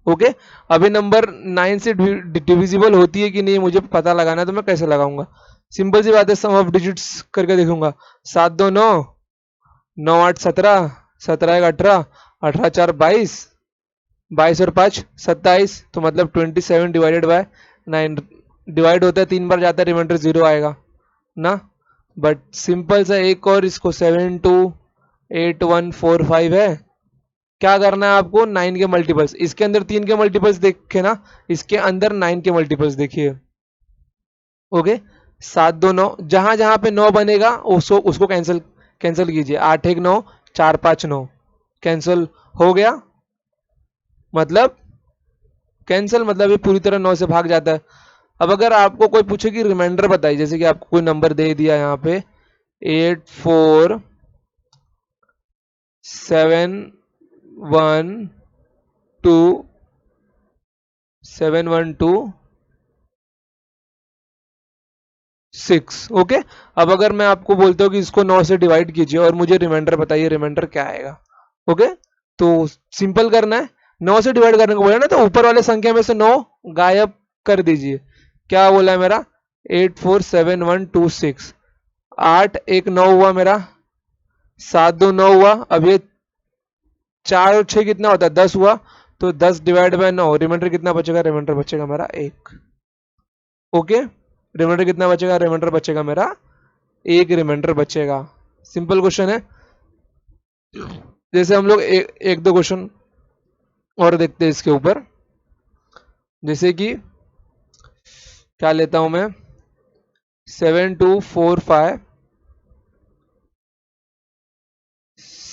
ओके, अभी नंबर 9 से डिविजिबल होती है कि नहीं मुझे पता लगाना है, तो मैं कैसे लगाऊंगा? सिंपल सी बात है, सम ऑफ डिजिट्स करके देखूंगा। 7, 2, 9, 9, 8, 17, 17, 1, 18, 18, 4, 22, 22 और 5, 27, तो मतलब 27 डिवाइडेड बाय 9। डिवाइड होता है 3 बार जाता है, रिमाइंडर 0 आएगा ना। बट सिंपल सा एक और, इसको 728145 है। क्या करना है आपको, 9 के मल्टीपल्स, इसके अंदर 3 के मल्टीपल्स देखे ना, इसके अंदर 9 के मल्टीपल्स देखिए। ओके, 7, 2, 9, जहां जहां पे 9 बनेगा उसको कैंसिल कैंसिल कीजिए। 8, 1, 9, 4, 5, 9 कैंसिल हो गया, मतलब कैंसिल, मतलब ये पूरी तरह 9 से भाग जाता है। अब अगर आपको कोई पूछे कि रिमाइंडर बताइए, जैसे कि आपको कोई नंबर दे दिया यहाँ पे 84712 ओके। अब अगर मैं आपको बोलता हूँ कि इसको 9 से डिवाइड कीजिए और मुझे रिमाइंडर बताइए, रिमाइंडर क्या आएगा? ओके, तो सिंपल करना है, 9 से डिवाइड करने को बोला ना, तो ऊपर वाले संख्या में से 9 गायब कर दीजिए। क्या बोला है मेरा, 847126। 8, 1, 9 हुआ मेरा, 7, 2, 9 हुआ। अब ये 4 और 6 कितना होता है, 10 हुआ। तो 10 डिवाइड बाय 9, रिमाइंडर कितना बचेगा, रिमाइंडर बचेगा मेरा 1। ओके, रिमाइंडर कितना बचेगा, रिमाइंडर बचेगा मेरा 1, रिमाइंडर बचेगा। सिंपल क्वेश्चन है। जैसे हम लोग एक दो क्वेश्चन और देखते हैं इसके ऊपर। जैसे कि क्या लेता हूं मैं, 7245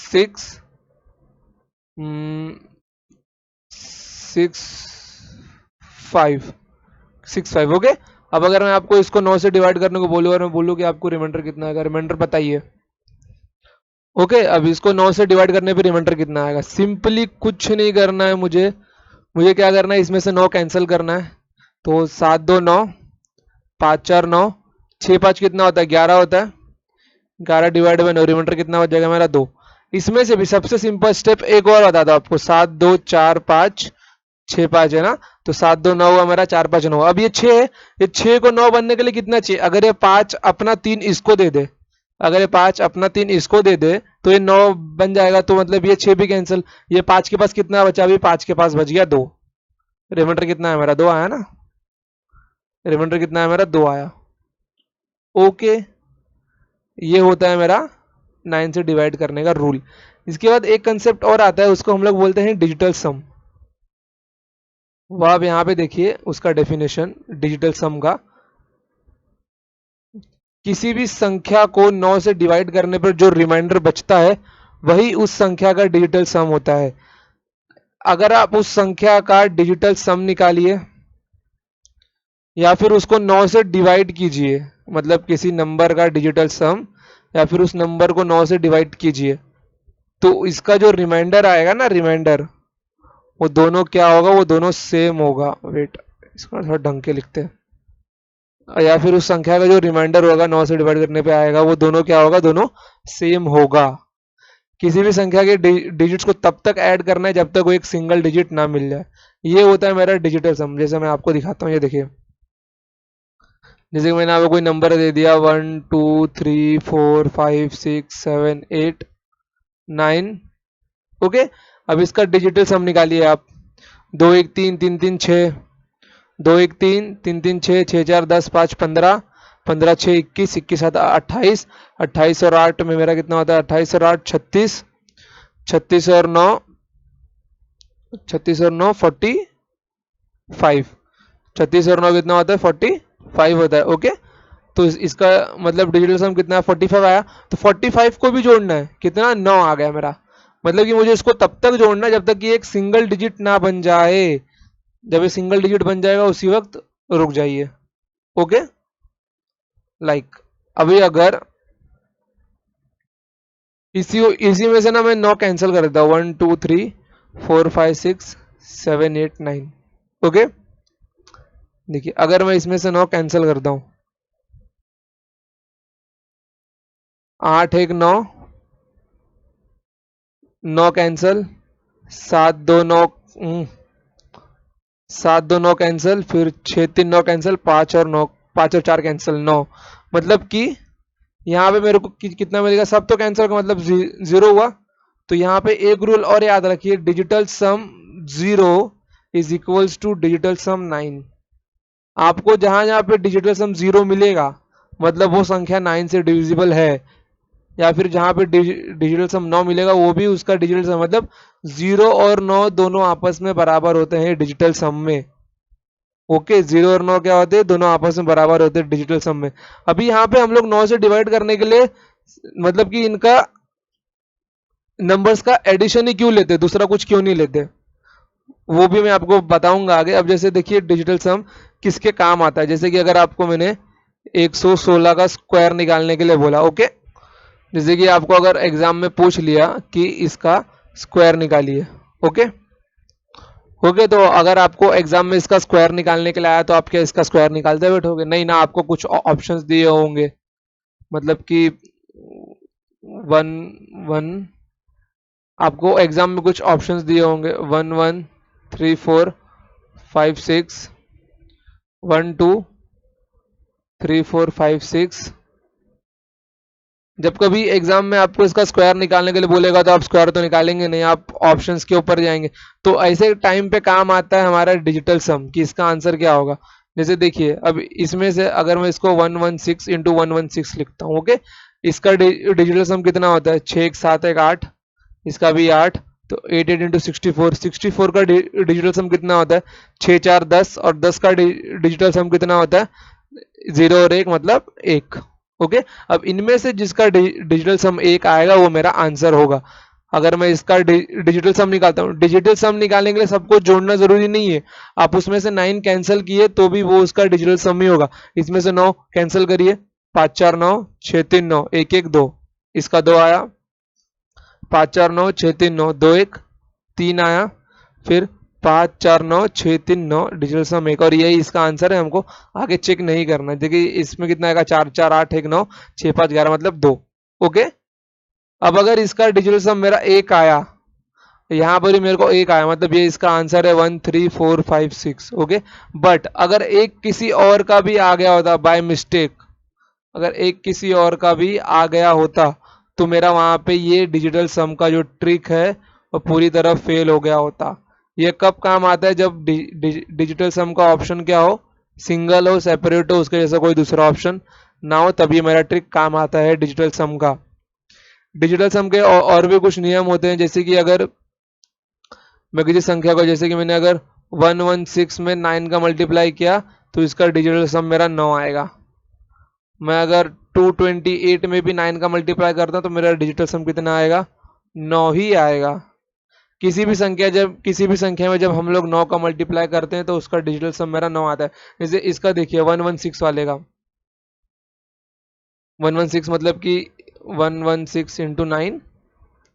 6 6 5 ओके। अब अगर मैं आपको इसको 9 से डिवाइड करने को बोलूँ और मैं बोलूँ कि आपको रिमाइंडर कितना आएगा, रिमाइंडर बताइए। ओके, अब इसको 9 से डिवाइड करने पे रिमाइंडर कितना आएगा? सिंपली कुछ नहीं करना है मुझे, मुझे क्या करना है, इसमें से 9 कैंसिल करना है। तो 7, 2, 9, 5, 4, 9, 6, 5 कितना होता है, 11 होता है। 11 डिवाइड बाय 9, रिमाइंडर कितना हो जाएगा मेरा 2। इसमें से भी सबसे सिंपल स्टेप एक और बताता हूं आपको, 7, 2, 4, 5, 6, 5 है ना, तो 7, 2, 9 हुआ मेरा, 4, 5, 9। अब ये 6 है, ये 6 को 9 बनने के लिए कितना चाहिए? अगर ये 5 अपना 3 इसको दे दे, अगर ये 5 अपना 3 इसको दे दे तो ये 9 बन जाएगा। तो मतलब ये 6 भी कैंसिल, ये 5 के पास कितना बचा, अभी 5 के पास बच गया 2। रिमाइंडर कितना है मेरा, 2 आया ना, रिमाइंडर कितना है मेरा, 2 आया। ओके, ये होता है मेरा 9 से डिवाइड करने का रूल। इसके बाद एक कंसेप्ट और आता है, उसको हम लोग बोलते हैं डिजिटल सम। वह आप यहाँ पे देखिए उसका डेफिनेशन डिजिटल सम का, किसी भी संख्या को 9 से डिवाइड करने पर जो रिमाइंडर बचता है वही उस संख्या का डिजिटल सम होता है। अगर आप उस संख्या का डिजिटल सम निकालिए या फिर उसको 9 से डिवाइड कीजिए, मतलब किसी नंबर का डिजिटल सम या फिर उस नंबर को 9 से डिवाइड कीजिए, तो इसका जो रिमाइंडर आएगा ना, रिमाइंडर, वो दोनों क्या होगा, वो दोनों सेम होगा। वेट, इसको थोड़ा ढंग के लिखते हैं। या फिर उस संख्या का जो रिमाइंडर होगा 9 से डिवाइड करने पे आएगा, वो दोनों क्या होगा, दोनों सेम होगा। किसी भी संख्या के डिजिट्स को तब तक ऐड करना है जब तक वो एक सिंगल डिजिट ना मिल जाए। ये होता है मेरा डिजिटल सम। जैसे मैं आपको दिखाता हूँ, ये देखिए, जैसे कि मैंने आपको कोई नंबर दे दिया 1 2 3 4 5 6 7 8 9, ओके। अब इसका डिजिटल सम निकालिए आप। 2 1 3 3 3 6, 2 1 3 3 3 6 6 4 10 5 15, 15 6 21, 21 7 28, 28 और 8 में मेरा कितना होता है, 28 और 8 36, 36 और 9, 36 और 9 45, 36 और 9 कितना होता है, 45 होता है, ओके। तो इसका मतलब डिजिटल सम कितना है, 45 आया। तो 45 को भी जोड़ना है, कितना, 9 आ गया मेरा। मतलब कि मुझे इसको तब तक जोड़ना है जब तक कि एक सिंगल डिजिट ना बन जाए। जब ये सिंगल डिजिट बन जाएगा उसी वक्त रुक जाइए, ओके। अभी अगर इसी में से ना मैं 9 कैंसिल कर देता हूँ, 1 2 3 4 5 6 7 8 9, ओके। देखिए अगर मैं इसमें से 9 कैंसिल करता हूँ, 8 1 9, 9 कैंसिल, 7 2 9, 7 2 9 कैंसिल, फिर 6 3 9 कैंसिल, 5 और 9, 5 और 4 कैंसिल, 9। मतलब कि यहाँ पे मेरे को कितना मिलेगा, सब तो कैंसिल का मतलब 0 हुआ। तो यहाँ पे एक रूल और याद रखिए, digital sum 0 is equals to digital sum 9। आपको जहां जहां पे डिजिटल सम 0 मिलेगा मतलब वो संख्या 9 से डिविजिबल है, या फिर जहां पे डिजिटल सम 9 मिलेगा वो भी उसका डिजिटल सम, मतलब 0 और 9 दोनों आपस में बराबर होते हैं डिजिटल सम में, ओके। 0 और 9 क्या होते हैं, दोनों आपस में बराबर होते हैं डिजिटल सम में। अभी यहाँ पे हम लोग 9 से डिवाइड करने के लिए मतलब कि इनका नंबर्स का एडिशन ही क्यों लेते, दूसरा कुछ क्यों नहीं लेते, वो भी मैं आपको बताऊंगा आगे। अब जैसे देखिए डिजिटल सम किसके काम आता है, जैसे कि अगर आपको मैंने 116 का स्क्वायर निकालने के लिए बोला, ओके। जैसे कि आपको अगर एग्जाम में पूछ लिया कि इसका स्क्वायर निकालिए, ओके, ओके। तो अगर आपको एग्जाम में इसका स्क्वायर निकालने के लिए आया तो आप क्या इसका स्क्वायर निकालते बैठोगे, नहीं ना, आपको कुछ ऑप्शंस दिए होंगे, मतलब कि 1 1, आपको एग्जाम में कुछ ऑप्शंस दिए होंगे, 1 1 3 4 5 6, 1 2 3 4 5 6। जब कभी एग्जाम में आपको इसका स्क्वायर निकालने के लिए बोलेगा तो आप स्क्वायर तो निकालेंगे नहीं, आप ऑप्शंस के ऊपर जाएंगे। तो ऐसे टाइम पे काम आता है हमारा डिजिटल सम कि इसका आंसर क्या होगा। जैसे देखिए अब इसमें से अगर मैं इसको 116 इंटू 116 लिखता हूँ, ओके, इसका डिजिटल सम कितना होता है, 6 1 7 1 8, इसका भी 8, तो 8 8 इंटू 64, 64 का डिजिटल सम कितना होता है, 6 4 10, और 10 का डिजिटल सम कितना होता है, 0 और 1 मतलब 1, ओके। अब इनमें से जिसका डिजिटल सम 1 आएगा वो मेरा आंसर होगा। अगर मैं इसका डिजिटल सम निकालता हूँ, डिजिटल सम निकालने के लिए सबको जोड़ना जरूरी नहीं है, आप उसमें से 9 कैंसिल किए तो भी वो उसका डिजिटल सम ही होगा। इसमें से 9 कैंसिल करिए, 5 4 9, 6 3 9, 1 1 2, इसका 2 आया, 5 4 9 6 3 9, 2 1 3 आया, फिर 5 4 9 6 3 9, डिजिटल सम 1, और यही इसका आंसर है। हमको आगे चेक नहीं करना है। देखिए इसमें कितना आएगा, 4 4 8 1 9, 6 5 11 मतलब 2, ओके। अब अगर इसका डिजिटल सम मेरा 1 आया, यहाँ पर ही मेरे को 1 आया, मतलब ये इसका आंसर है 1 3 4 5 6, ओके। बट अगर एक किसी और का भी आ गया होता बाय मिस्टेक, अगर एक किसी और का भी आ गया होता तो मेरा वहां पे ये डिजिटल सम का जो ट्रिक है वो पूरी तरह फेल हो गया होता। ये कब काम आता है, जब डिजिटल सम का ऑप्शन क्या हो, सिंगल हो, सेपरेट हो, उसके जैसा कोई दूसरा ऑप्शन ना हो, तभी मेरा ट्रिक काम आता है डिजिटल सम का। डिजिटल सम के और भी कुछ नियम होते हैं, जैसे कि अगर मैं किसी संख्या को, जैसे कि मैंने अगर 116 में 9 का मल्टीप्लाई किया तो इसका डिजिटल सम मेरा 9 आएगा। मैं अगर 228 में भी 9 का मल्टीप्लाई करता हूँ तो मेरा डिजिटल सम कितना आएगा, 9 ही आएगा। किसी भी संख्या में जब हम लोग 9 का मल्टीप्लाई करते हैं तो उसका डिजिटल सम मेरा 9 आता है। जैसे इसका देखिए 116 वाले का, 116 मतलब कि 116 इंटू 9,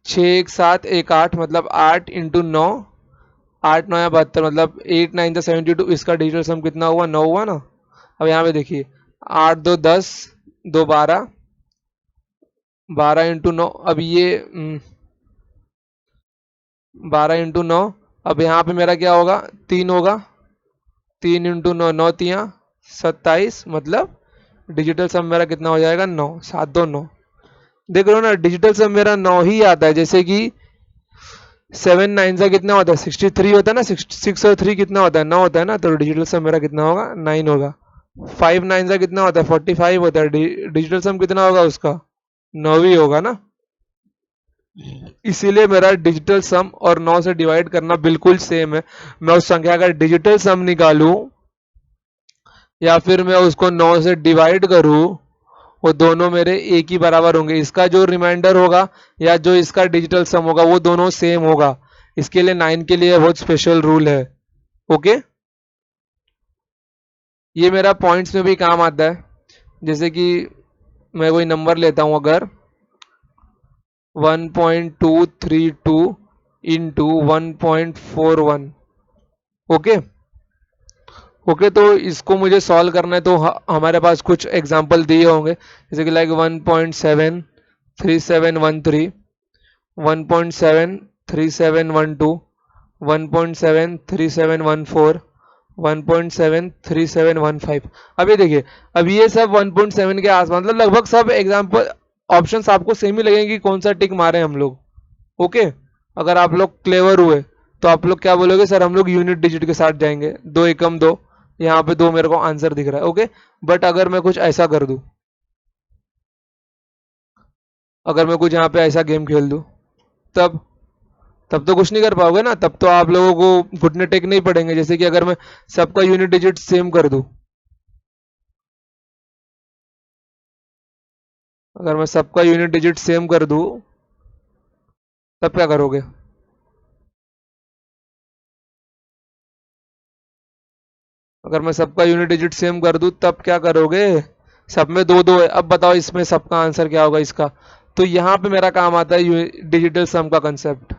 6 1 7 1 8 मतलब 8 इंटू 9, 8 9 या 72 मतलब 8 9 72। इसका डिजिटल सम कितना हुआ, 9 हुआ ना। अब यहाँ पे देखिए 8 2 10 2 12, 12 इंटू 9, अब ये 12 इंटू 9, अब यहाँ पे मेरा क्या होगा, 3 होगा, 3 इंटू 9, 9 3 27 मतलब डिजिटल सम मेरा कितना हो जाएगा, 9 7 2 9। देख रहे हो ना, डिजिटल सम मेरा 9 ही आता है। जैसे कि 7 9 का कितना होता है, 63 होता है ना, 6 और 3 कितना होता है, 9 होता है ना, तो डिजिटल सम मेरा कितना होगा, 9 होगा। 5 9 का कितना होता है, 45 होता है, डिजिटल सम कितना होगा उसका, 9 ही होगा ना। इसीलिए मेरा डिजिटल सम और 9 से डिवाइड करना बिल्कुल सेम है। मैं उस संख्या का डिजिटल सम निकालूं या फिर मैं उसको 9 से डिवाइड करूं, वो दोनों मेरे एक ही बराबर होंगे। इसका जो रिमाइंडर होगा या जो इसका डिजिटल सम होगा वो दोनों सेम होगा। इसके लिए 9 के लिए बहुत स्पेशल रूल है। ओके, ये मेरा पॉइंट्स में भी काम आता है। जैसे कि मैं कोई नंबर लेता हूं, अगर 1.232 इंटू 1.41। ओके ओके, तो इसको मुझे सॉल्व करना है, तो हमारे पास कुछ एग्जांपल दिए होंगे, जैसे कि लाइक 1.73713, 1.73712, 1.73714, 1.73715। अभी देखिए, अब ये सब 1.7 के आसपास, मतलब लगभग सब एग्जांपल ऑप्शंस आपको सेम ही लगेंगे कि कौन सा टिक मारे हम लोग। ओके, अगर आप लोग क्लेवर हुए तो आप लोग क्या बोलोगे, सर हम लोग यूनिट डिजिट के साथ जाएंगे, 2 एकम 2, यहाँ पे 2 मेरे को आंसर दिख रहा है। ओके, बट अगर मैं कुछ ऐसा कर दूं, अगर मैं कुछ यहाँ पे ऐसा गेम खेल दूं, तब तब तो कुछ नहीं कर पाओगे ना, तब तो आप लोगों को घुटने टेकने ही पड़ेंगे। जैसे कि अगर मैं सबका यूनिट डिजिट सेम कर दूं, अगर मैं सबका यूनिट डिजिट सेम कर दूं, तब क्या करोगे। अगर मैं सबका यूनिट डिजिट सेम कर दूं तब क्या करोगे, सब में 2 2 है। अब बताओ इसमें सबका आंसर क्या होगा इसका। तो यहाँ पे मेरा काम आता है डिजिटल सम का कंसेप्ट।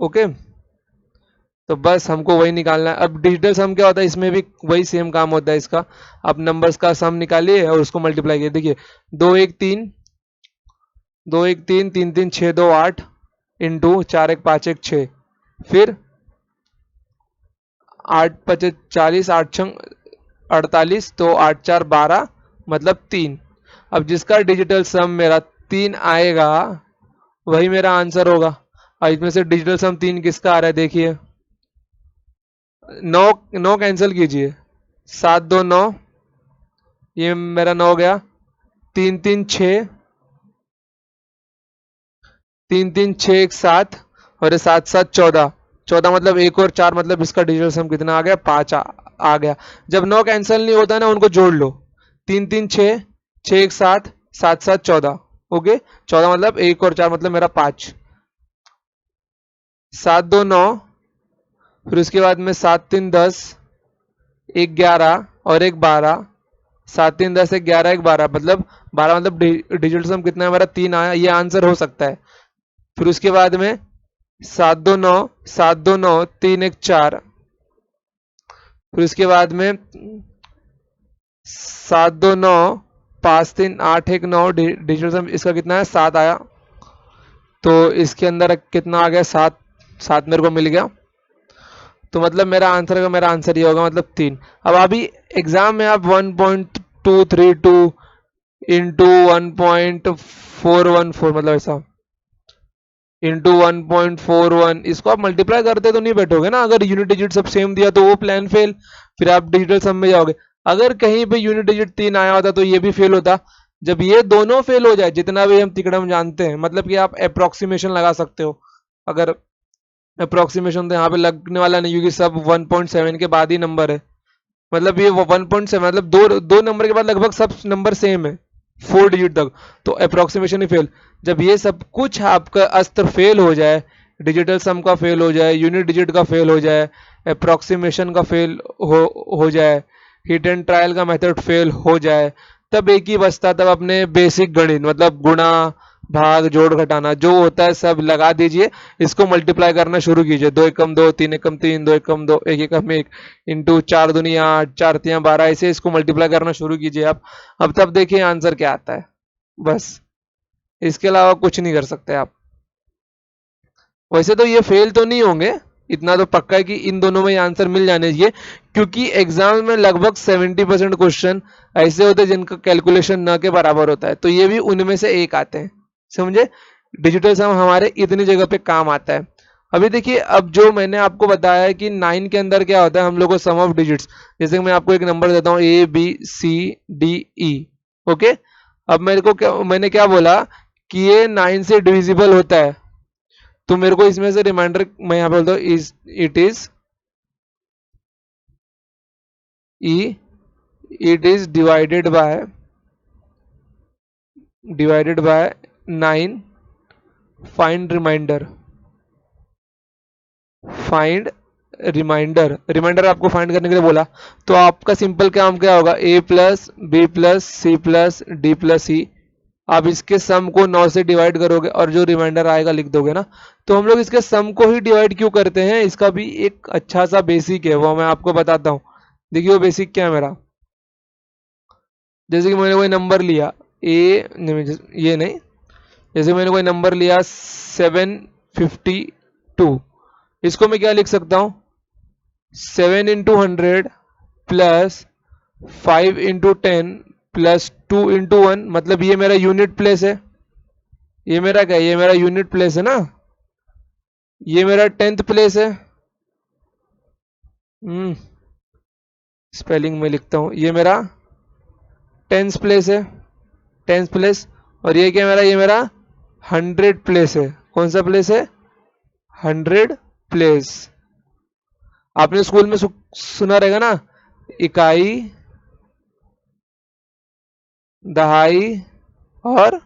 ओके, तो बस हमको वही निकालना है। अब डिजिटल सम क्या होता है, इसमें भी वही सेम काम होता है इसका। आप नंबर्स का सम निकालिए और उसको मल्टीप्लाई कीजिए। देखिए 2 1 3, 2 1 3, 3 3 6 2 8 इंटू 4 1 5 1 6, फिर 8 5 40, 8 6 48, तो 8 4 12 मतलब 3। अब जिसका डिजिटल सम मेरा 3 आएगा वही मेरा आंसर होगा। और इसमें से डिजिटल सम 3 किसका आ रहा है, देखिए 9 9 कैंसिल कीजिए, 7 2 9, ये मेरा 9 गया, 3 3 6, 3 3 6 1 7, और ये 7 7 14, 14 मतलब 1 और 4 मतलब इसका डिजिटल सम कितना आ गया, 5 आ गया। जब 9 कैंसिल नहीं होता ना, उनको जोड़ लो, 3 3 6, 6 1 7, 7 7 14। ओके, 14 मतलब 1 और 4 मतलब मेरा 5, 7 2 9, फिर उसके बाद में 7 3 10, 1 11 और 1 12, 7 3 10 1 11 1 12 मतलब 12 मतलब डिजिटल सम कितना है मेरा, 3 आया। ये आंसर हो सकता है। फिर उसके बाद में 7 2 9, 7 2 9, 3 1 4, फिर उसके बाद में 7 2 9, 5 3 8 1 9, डिजिटल सम इसका कितना है, 7 आया। तो इसके अंदर कितना आ गया, 7, 7 मेरे को मिल गया। तो मतलब मेरा आंसर ये होगा, मतलब 3। अब अभी एग्जाम में आप 1.232 इंटू 1.414 मतलब ऐसा इंटू 1.41, इसको आप मल्टीप्लाई करते तो नहीं बैठोगे ना। अगर यूनिट डिजिट सब सेम दिया तो वो प्लान फेल, फिर आप डिजिटल सम में जाओगे। अगर कहीं पे यूनिट डिजिट 3 आया होता तो ये भी फेल होता। जब ये दोनों फेल हो जाए, जितना भी हम तिकड़म जानते हैं, मतलब कि आप अप्रोक्सीमेशन लगा सकते हो। अगर अप्रोक्सीमेशन तो यहाँ पे लगने वाला नहीं, क्योंकि सब 1.7 के बाद ही नंबर है। मतलब ये 1.7 मतलब दो दो नंबर के बाद लगभग सब नंबर सेम है 4 डिजिट तक, तो अप्रोक्सीमेशन ही फेल। जब ये सब कुछ आपका अस्त्र फेल हो जाए, डिजिटल सम का फेल हो जाए, यूनिट डिजिट का फेल हो जाए, अप्रोक्सीमेशन का फेल हो जाए, हिट एंड ट्रायल का मेथड फेल हो जाए, तब एक ही बचता, तब अपने बेसिक गणित मतलब गुणा भाग जोड़ घटाना जो होता है सब लगा दीजिए, इसको मल्टीप्लाई करना शुरू कीजिए। 2 एकम 2, 3 एकम 3, 2 एकम 2, 1 एकम 1, इंटू 4 दूनी 8, 4 तियां 12, ऐसे इसको मल्टीप्लाई करना शुरू कीजिए आप। अब तब देखिए आंसर क्या आता है, बस इसके अलावा कुछ नहीं कर सकते आप। वैसे तो ये फेल तो नहीं होंगे, इतना तो पक्का है कि इन दोनों में आंसर मिल जाने चाहिए, क्योंकि एग्जाम में लगभग 70% क्वेश्चन ऐसे होते हैं जिनका कैलकुलेशन न के बराबर होता है, तो ये भी उनमें से एक आते हैं, समझे। डिजिटल सम हमारे इतनी जगह पे काम आता है। अभी देखिए, अब जो मैंने आपको बताया है कि 9 के अंदर क्या होता है, हम लोग को सम ऑफ डिजिट्स, जैसे मैं आपको एक नंबर देता हूँ ABCDE, ओके। अब मेरे को क्या, मैंने क्या बोला कि ये 9 से डिविजिबल होता है, तो मेरे को इसमें से रिमाइंडर मैं यहाँ पे बोलता हूँ is it is e it is divided by 9, find remainder, find remainder आपको फाइंड करने के लिए बोला, तो आपका सिंपल काम क्या होगा, A+B+C+D+E, आप इसके सम को 9 से डिवाइड करोगे और जो रिमाइंडर आएगा लिख दोगे ना। तो हम लोग इसके सम को ही डिवाइड क्यों करते हैं, इसका भी एक अच्छा सा बेसिक है, वो मैं आपको बताता हूँ। देखिए वो बेसिक क्या है मेरा, जैसे कि मैंने कोई नंबर लिया ये नहीं, जैसे मैंने कोई नंबर लिया 752, इसको मैं क्या लिख सकता हूँ, 7 × 100 प्लस 5 × 10 प्लस 2 × 1, मतलब ये मेरा यूनिट प्लेस है। ये मेरा क्या है, ये मेरा यूनिट प्लेस है ना, ये मेरा 10th प्लेस है। स्पेलिंग में लिखता हूँ, ये मेरा 10th प्लेस है, 10th प्लेस। और ये क्या मेरा, ये मेरा 100 प्लेस है। कौन सा प्लेस है, 100 प्लेस। आपने स्कूल में सुना रहेगा ना, इकाई, दहाई और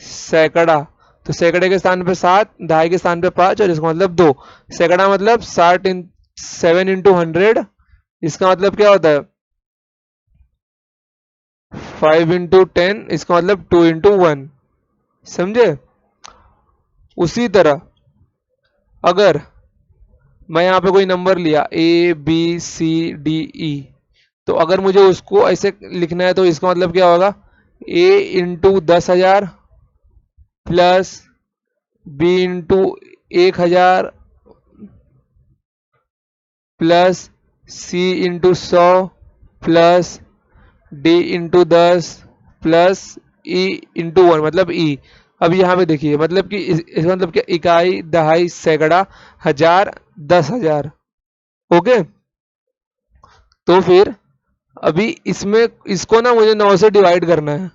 सैकड़ा। तो सैकड़े के स्थान पे 7, दहाई के स्थान पे 5, और इसका मतलब 2। सैकड़ा मतलब 7 × 100, इसका मतलब क्या होता है 5 × 10, इसका मतलब 2 × 1, समझे। उसी तरह अगर मैं यहाँ पे कोई नंबर लिया ABCDE, तो अगर मुझे उसको ऐसे लिखना है तो इसका मतलब क्या होगा, A × 10,000 plus B × 1,000 plus C × 100 plus D × 10 plus E × 1 मतलब E। अब यहाँ पे देखिए, मतलब कि इस मतलब क्या, इकाई, दहाई, सैकड़ा, हजार, 10,000, ओके। तो फिर अभी इसमें इसको ना मुझे 9 से डिवाइड करना है,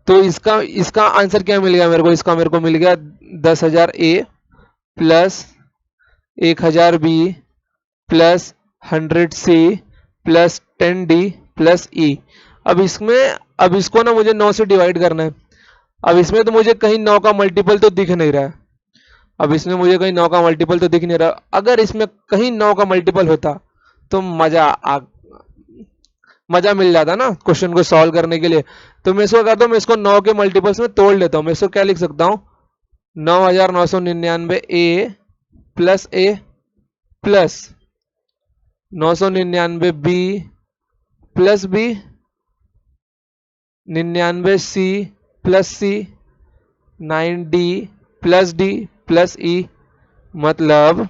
तो इसका इसका आंसर क्या मिल गया मेरे को, इसका मेरे को मिल गया 10,000 A plus 1,000 B plus 100 C plus 10 D plus E। अब इसको ना मुझे 9 से डिवाइड करना है। अब इसमें तो मुझे कहीं 9 का मल्टीपल तो दिख नहीं रहा है, अब इसमें मुझे कहीं 9 का मल्टीपल तो दिख नहीं रहा। अगर इसमें कहीं 9 का मल्टीपल होता तो मजा मिल जाता ना क्वेश्चन को सॉल्व करने के लिए। तो मैं इसको करता हूँ, मैं इसको 9 के मल्टीपल्स में तोड़ लेता हूँ। मैं इसको क्या लिख सकता हूँ, 9,999 A plus 999 B plus B 99 C plus C 9D plus D plus E। मतलब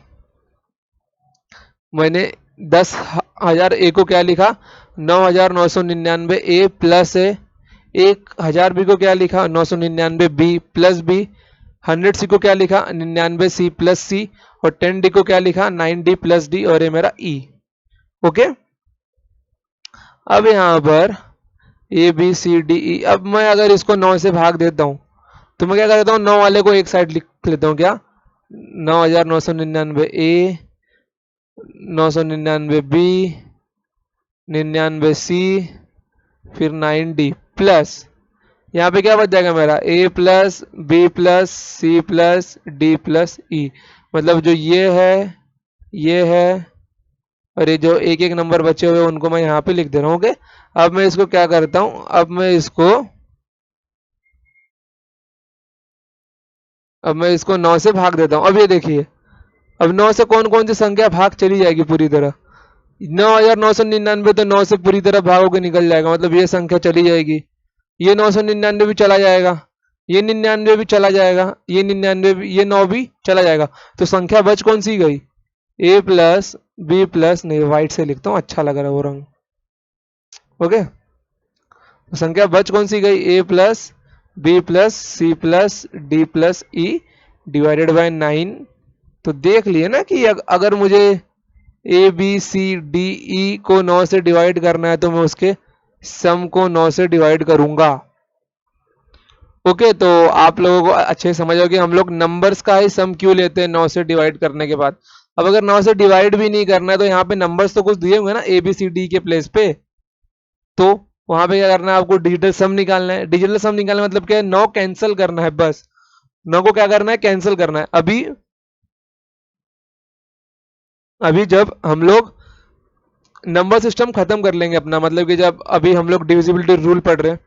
मैंने 10,000 A को क्या लिखा, 9,999 A प्लस A, 1,000 B को क्या लिखा, 999 B प्लस B, 100 C को क्या लिखा, 99 C प्लस C, और 10 D को क्या लिखा, 9D प्लस D, और ये मेरा E, ओके। अब यहाँ पर A B C D E. अब मैं अगर इसको 9 से भाग देता हूँ तो मैं क्या कर देता हूँ, 9 वाले को एक साइड लिख लेता हूँ, क्या 9,999 ए, 999 बी, 99 सी, फिर 9 डी प्लस, यहाँ पे क्या बच जाएगा मेरा, A plus B plus C plus D plus E. मतलब जो ये है और ये जो एक एक नंबर बचे हुए उनको मैं यहाँ पे लिख दे रहा हूँ। ओके, अब मैं इसको क्या करता हूँ, अब मैं इसको 9 से भाग देता हूँ। अब ये देखिए, अब 9 से कौन कौन सी संख्या भाग चली जाएगी पूरी तरह, 9,999 तो 9 से पूरी तरह भागोगे निकल जाएगा, मतलब ये संख्या चली जाएगी, ये 999 भी चला जाएगा, ये 99 भी चला जाएगा, ये 99 भी, ये 9 भी चला जाएगा। तो संख्या बच कौन सी गई, ए प्लस बी प्लस, नहीं व्हाइट से लिखता हूँ अच्छा लग रहा है वो रंग। ओके, तो संख्या बच कौन सी गई, A plus B plus C plus D plus E divided by 9। तो देख लिए ना कि अगर मुझे A B C D E को 9 से डिवाइड करना है तो मैं उसके सम को 9 से डिवाइड करूंगा। ओके, तो आप लोगों को अच्छे समझ आओ कि हम लोग नंबर्स का ही सम क्यों लेते हैं 9 से डिवाइड करने के बाद। अब अगर 9 से डिवाइड भी नहीं करना है तो यहाँ पे नंबर्स तो कुछ दिए होंगे ना ए बी सी डी के प्लेस पे, तो वहां पे क्या करना है आपको, डिजिटल सम निकालना है। डिजिटल सम निकालना मतलब क्या है, 9 कैंसिल करना है, बस 9 को क्या करना है, कैंसिल करना है। अभी जब हम लोग नंबर सिस्टम खत्म कर लेंगे अपना, मतलब कि जब अभी हम लोग डिविजिबिलिटी रूल पढ़ रहे हैं,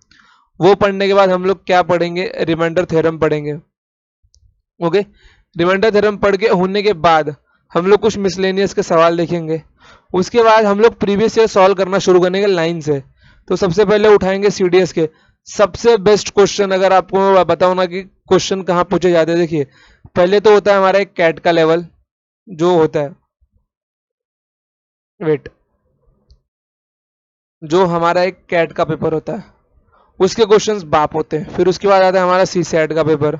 वो पढ़ने के बाद हम लोग क्या पढ़ेंगे, रिमाइंडर थ्योरम पढ़ेंगे। ओके, रिमाइंडर थ्योरम पढ़ के होने के बाद हम लोग कुछ मिसलेनियस के सवाल देखेंगे। उसके बाद हम लोग प्रीवियस ईयर सॉल्व करना शुरू करेंगे लाइन से। तो सबसे पहले उठाएंगे सीडीएस के सबसे बेस्ट क्वेश्चन। अगर आपको बताओ ना कि क्वेश्चन कहाँ पूछे जाते हैं, देखिए पहले तो होता है हमारा एक कैट का लेवल जो होता है, वेट, जो हमारा एक कैट का पेपर होता है उसके क्वेश्चंस बाप होते हैं। फिर उसके बाद आता है हमारा सी सेट का पेपर।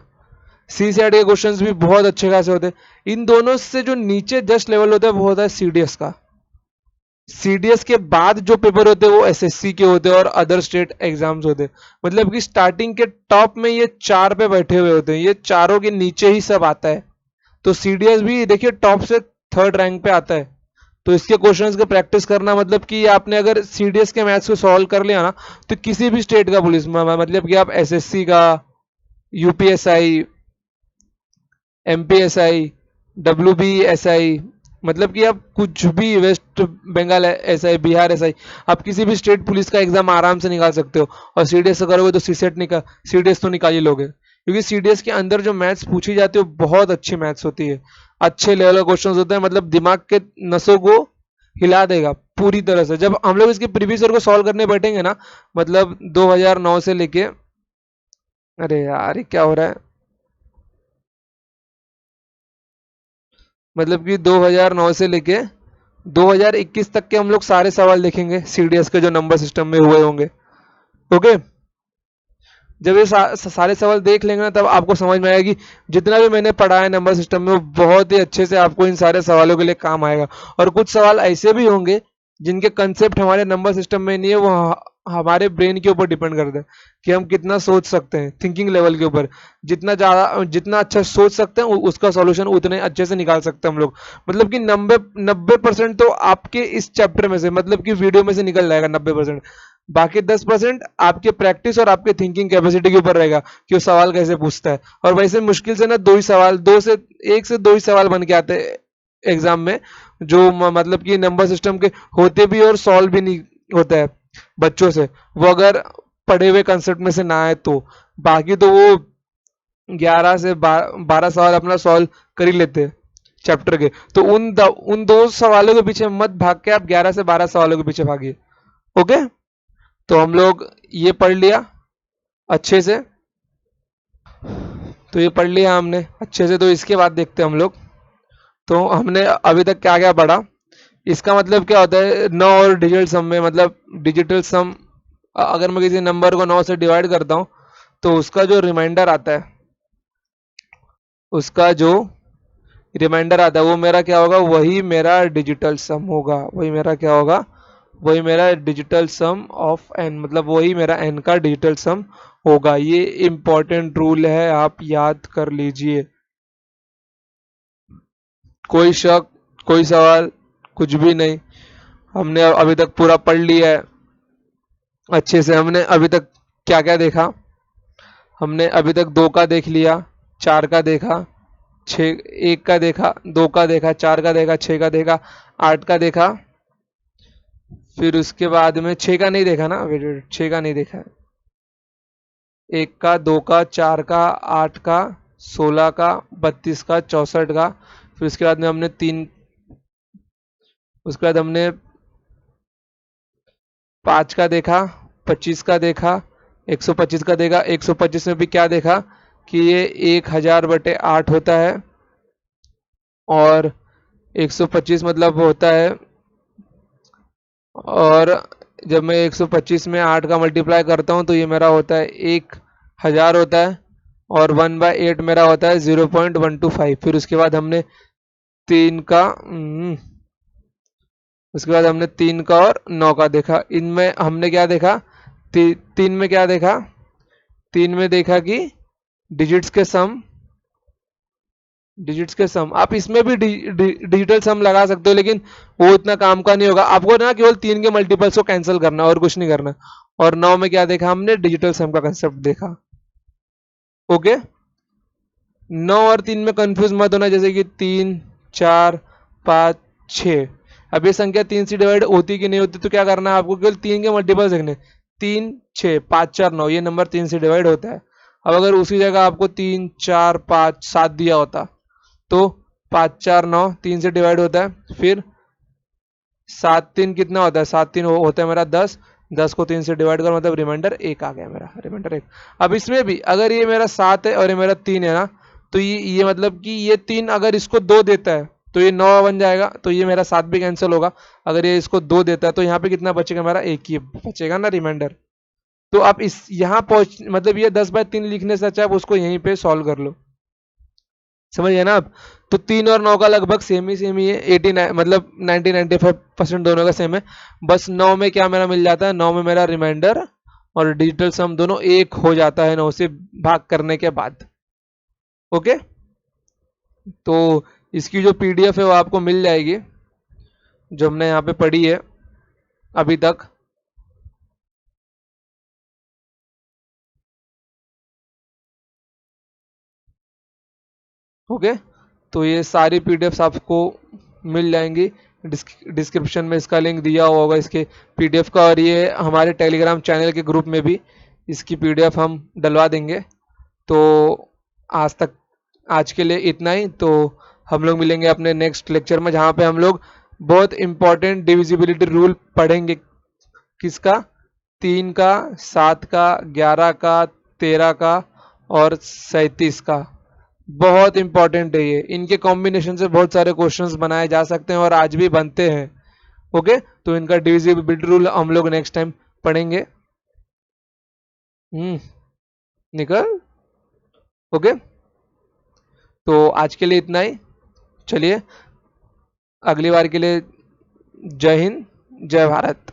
सी सेट के क्वेश्चंस भी बहुत अच्छे खासे होते हैं। इन दोनों से जो नीचे जस्ट लेवल होता है वो होता है सीडीएस का। सीडीएस के बाद जो पेपर होते हैं वो एसएससी के होते हैं और अदर स्टेट एग्जाम्स होते हैं। मतलब कि स्टार्टिंग के टॉप में ये चार पे बैठे हुए होते हैं, ये चारों के नीचे ही सब आता है। तो सीडीएस भी देखिए टॉप से थर्ड रैंक पे आता है। तो इसके क्वेश्चंस की प्रैक्टिस करना, मतलब कि आपने अगर सीडीएस के मैथ्स को सॉल्व कर लिया ना, तो किसी भी स्टेट का पुलिस में, मतलब कि आप एसएससी का, यूपीएसआई, एमपीएसआई, डब्ल्यूबीएसआई, मतलब कि आप कुछ भी, West Bengal SI, Bihar SI, आप किसी भी स्टेट पुलिस का एग्जाम आराम से निकाल सकते हो। और सीडीएस से करोगे तो सीसेट निकाल, सीडीएस तो निकाल ही लोगे, क्योंकि सीडीएस के अंदर जो मैथ्स पूछी जाती है वो बहुत अच्छी मैथ्स होती है, अच्छे लेवल का क्वेश्चन होते हैं, मतलब दिमाग के नसों को हिला देगा पूरी तरह से। जब हम लोग इसके प्रीवियस ईयर को सॉल्व करने बैठेंगे ना, मतलब 2009 से लेके, अरे यार ये क्या हो रहा है, मतलब कि 2009 से लेके 2021 तक के हम लोग सारे सवाल देखेंगे सीडीएस के जो नंबर सिस्टम में हुए होंगे। ओके, जब ये सारे सवाल देख लेंगे ना, तब आपको समझ में आएगा कि जितना भी मैंने पढ़ा है नंबर सिस्टम में वो बहुत ही अच्छे से आपको इन सारे सवालों के लिए काम आएगा। और कुछ सवाल ऐसे भी होंगे जिनके कंसेप्ट हमारे नंबर सिस्टम में नहीं है, वो हमारे ब्रेन के ऊपर डिपेंड करते हैं कि हम कितना सोच सकते हैं, थिंकिंग लेवल के ऊपर। जितना ज़्यादा, जितना अच्छा सोच सकते हैं उसका सॉल्यूशन उतने अच्छे से निकाल सकते हैं हम लोग। मतलब कि 90% तो आपके इस चैप्टर में से, मतलब कि वीडियो में से निकल जाएगा 90%। बाकी 10% आपके प्रैक्टिस और आपके थिंकिंग कैपेसिटी के ऊपर रहेगा कि वो सवाल कैसे पूछता है। और वैसे मुश्किल से ना दो ही सवाल, एक से दो ही सवाल बन के आते हैं एग्जाम में, जो मतलब कि नंबर सिस्टम के होते भी और सॉल्व भी नहीं होता है बच्चों से, वो अगर पढ़े हुए कंसेप्ट में से ना आए तो। बाकी तो वो 11 से 12 सवाल अपना सॉल्व कर ही लेते हैं चैप्टर के। तो उन दो सवालों के पीछे मत भाग के आप 11 से 12 सवालों के पीछे भागिए। ओके, तो हम लोग ये पढ़ लिया अच्छे से, तो ये पढ़ लिया हमने अच्छे से। तो इसके बाद देखते हैं हम लोग, तो हमने अभी तक क्या क्या पढ़ा। इसका मतलब क्या होता है, 9 और डिजिटल सम में, मतलब डिजिटल सम, अगर मैं किसी नंबर को 9 से डिवाइड करता हूँ तो उसका जो रिमाइंडर आता है, उसका जो रिमाइंडर आता है वो मेरा क्या होगा, वही मेरा डिजिटल सम होगा, वही मेरा क्या होगा, वही मेरा डिजिटल सम ऑफ एन, मतलब वही मेरा एन का डिजिटल सम होगा। ये इंपॉर्टेंट रूल है, आप याद कर लीजिए। कोई शक, कोई सवाल, कुछ भी नहीं। हमने अभी तक पूरा पढ़ लिया है अच्छे से। हमने अभी तक क्या क्या देखा? हमने अभी तक 2 का देख लिया, 4 का देखा, 6, 1 का देखा, 2 का देखा, 4 का देखा, 6 का देखा, 8 का देखा। फिर उसके बाद में 6 का नहीं देखा ना, वेट वेट, 6 का नहीं देखा है। 1 का, 2 का, 4 का, 8 का, 16 का, 32 का, 64 का। फिर उसके बाद में हमने 3, उसके बाद हमने 5 का देखा, 25 का देखा, 125 का देखा। 125 में भी क्या देखा कि ये 1000/8 होता है, और 125 मतलब होता है, और जब मैं 125 में 8 का मल्टीप्लाई करता हूँ तो ये मेरा होता है 1000 होता है, और 1/8 मेरा होता है 0.125। फिर उसके बाद हमने 3 का, उसके बाद हमने 3 का और 9 का देखा। इनमें हमने क्या देखा? 3 में क्या देखा? 3 में देखा कि डिजिट्स के सम, डिजिट्स के सम। आप इसमें भी डिजिटल सम लगा सकते हो, लेकिन वो इतना काम का नहीं होगा। आपको ना केवल 3 के मल्टीपल्स को कैंसिल करना और कुछ नहीं करना। और 9 में क्या देखा हमने? डिजिटल सम का कंसेप्ट देखा। ओके, 9 और 3 में कंफ्यूज मत होना, जैसे कि 3, 4, 5, 6। अब ये संख्या 3 से डिवाइड होती कि नहीं होती, तो क्या करना है आपको? केवल 3 के मल्टीपल्स देखने। 3, 6, 5, 4, 9, ये नंबर 3 से डिवाइड होता है। अब अगर उसी जगह आपको 3, 4, 5, 7 दिया होता, तो 5, 4, 9 3 से डिवाइड होता है। फिर 7, 3 कितना होता है? 7, 3 होता है मेरा 10। 10 को 3 से डिवाइड कर, मतलब रिमाइंडर 1 आ गया मेरा, रिमाइंडर 1। अब इसमें भी अगर ये मेरा 7 है और ये मेरा 3 है ना, तो ये मतलब कि ये 3 अगर इसको 2 देता है तो ये 9 बन जाएगा, तो ये मेरा 7 भी कैंसिल होगा। अगर ये इसको 2 देता है तो यहाँ पे कितना बचेगा मेरा? 1 ही बचेगा ना, रिमाइंडर। तो आप इस यहाँ पहुंच, मतलब ये 10/3 लिखने से अच्छा आप उसको यहीं पे सॉल्व कर लो। समझिए ना आप? तो 3 और 9 का लगभग सेम ही है, 89 मतलब 90-95% दोनों का सेम है। बस 9 में क्या मेरा मिल जाता है? 9 में मेरा रिमाइंडर और डिजिटल सम दोनों एक हो जाता है 9 से भाग करने के बाद। ओके, तो इसकी जो पीडीएफ है वो आपको मिल जाएगी, जो हमने यहाँ पे पढ़ी है अभी तक। ओके, तो ये सारी पीडीएफ्स आपको मिल जाएंगी। डिस्क्रिप्शन में इसका लिंक दिया हुआ होगा इसके पीडीएफ का, और ये हमारे टेलीग्राम चैनल के ग्रुप में भी इसकी पीडीएफ हम डलवा देंगे। तो आज तक, आज के लिए इतना ही। तो हम लोग मिलेंगे अपने नेक्स्ट लेक्चर में, जहाँ पे हम लोग बहुत इंपॉर्टेंट डिविजिबिलिटी रूल पढ़ेंगे। किसका? 3 का, 7 का, 11 का, 13 का और 37 का। बहुत इंपॉर्टेंट है ये। इनके कॉम्बिनेशन से बहुत सारे क्वेश्चंस बनाए जा सकते हैं और आज भी बनते हैं। ओके, तो इनका डिविजिबिलिटी रूल हम लोग नेक्स्ट टाइम पढ़ेंगे। निकल। ओके, तो आज के लिए इतना ही। चलिए, अगली बार के लिए जय हिंद, जय भारत।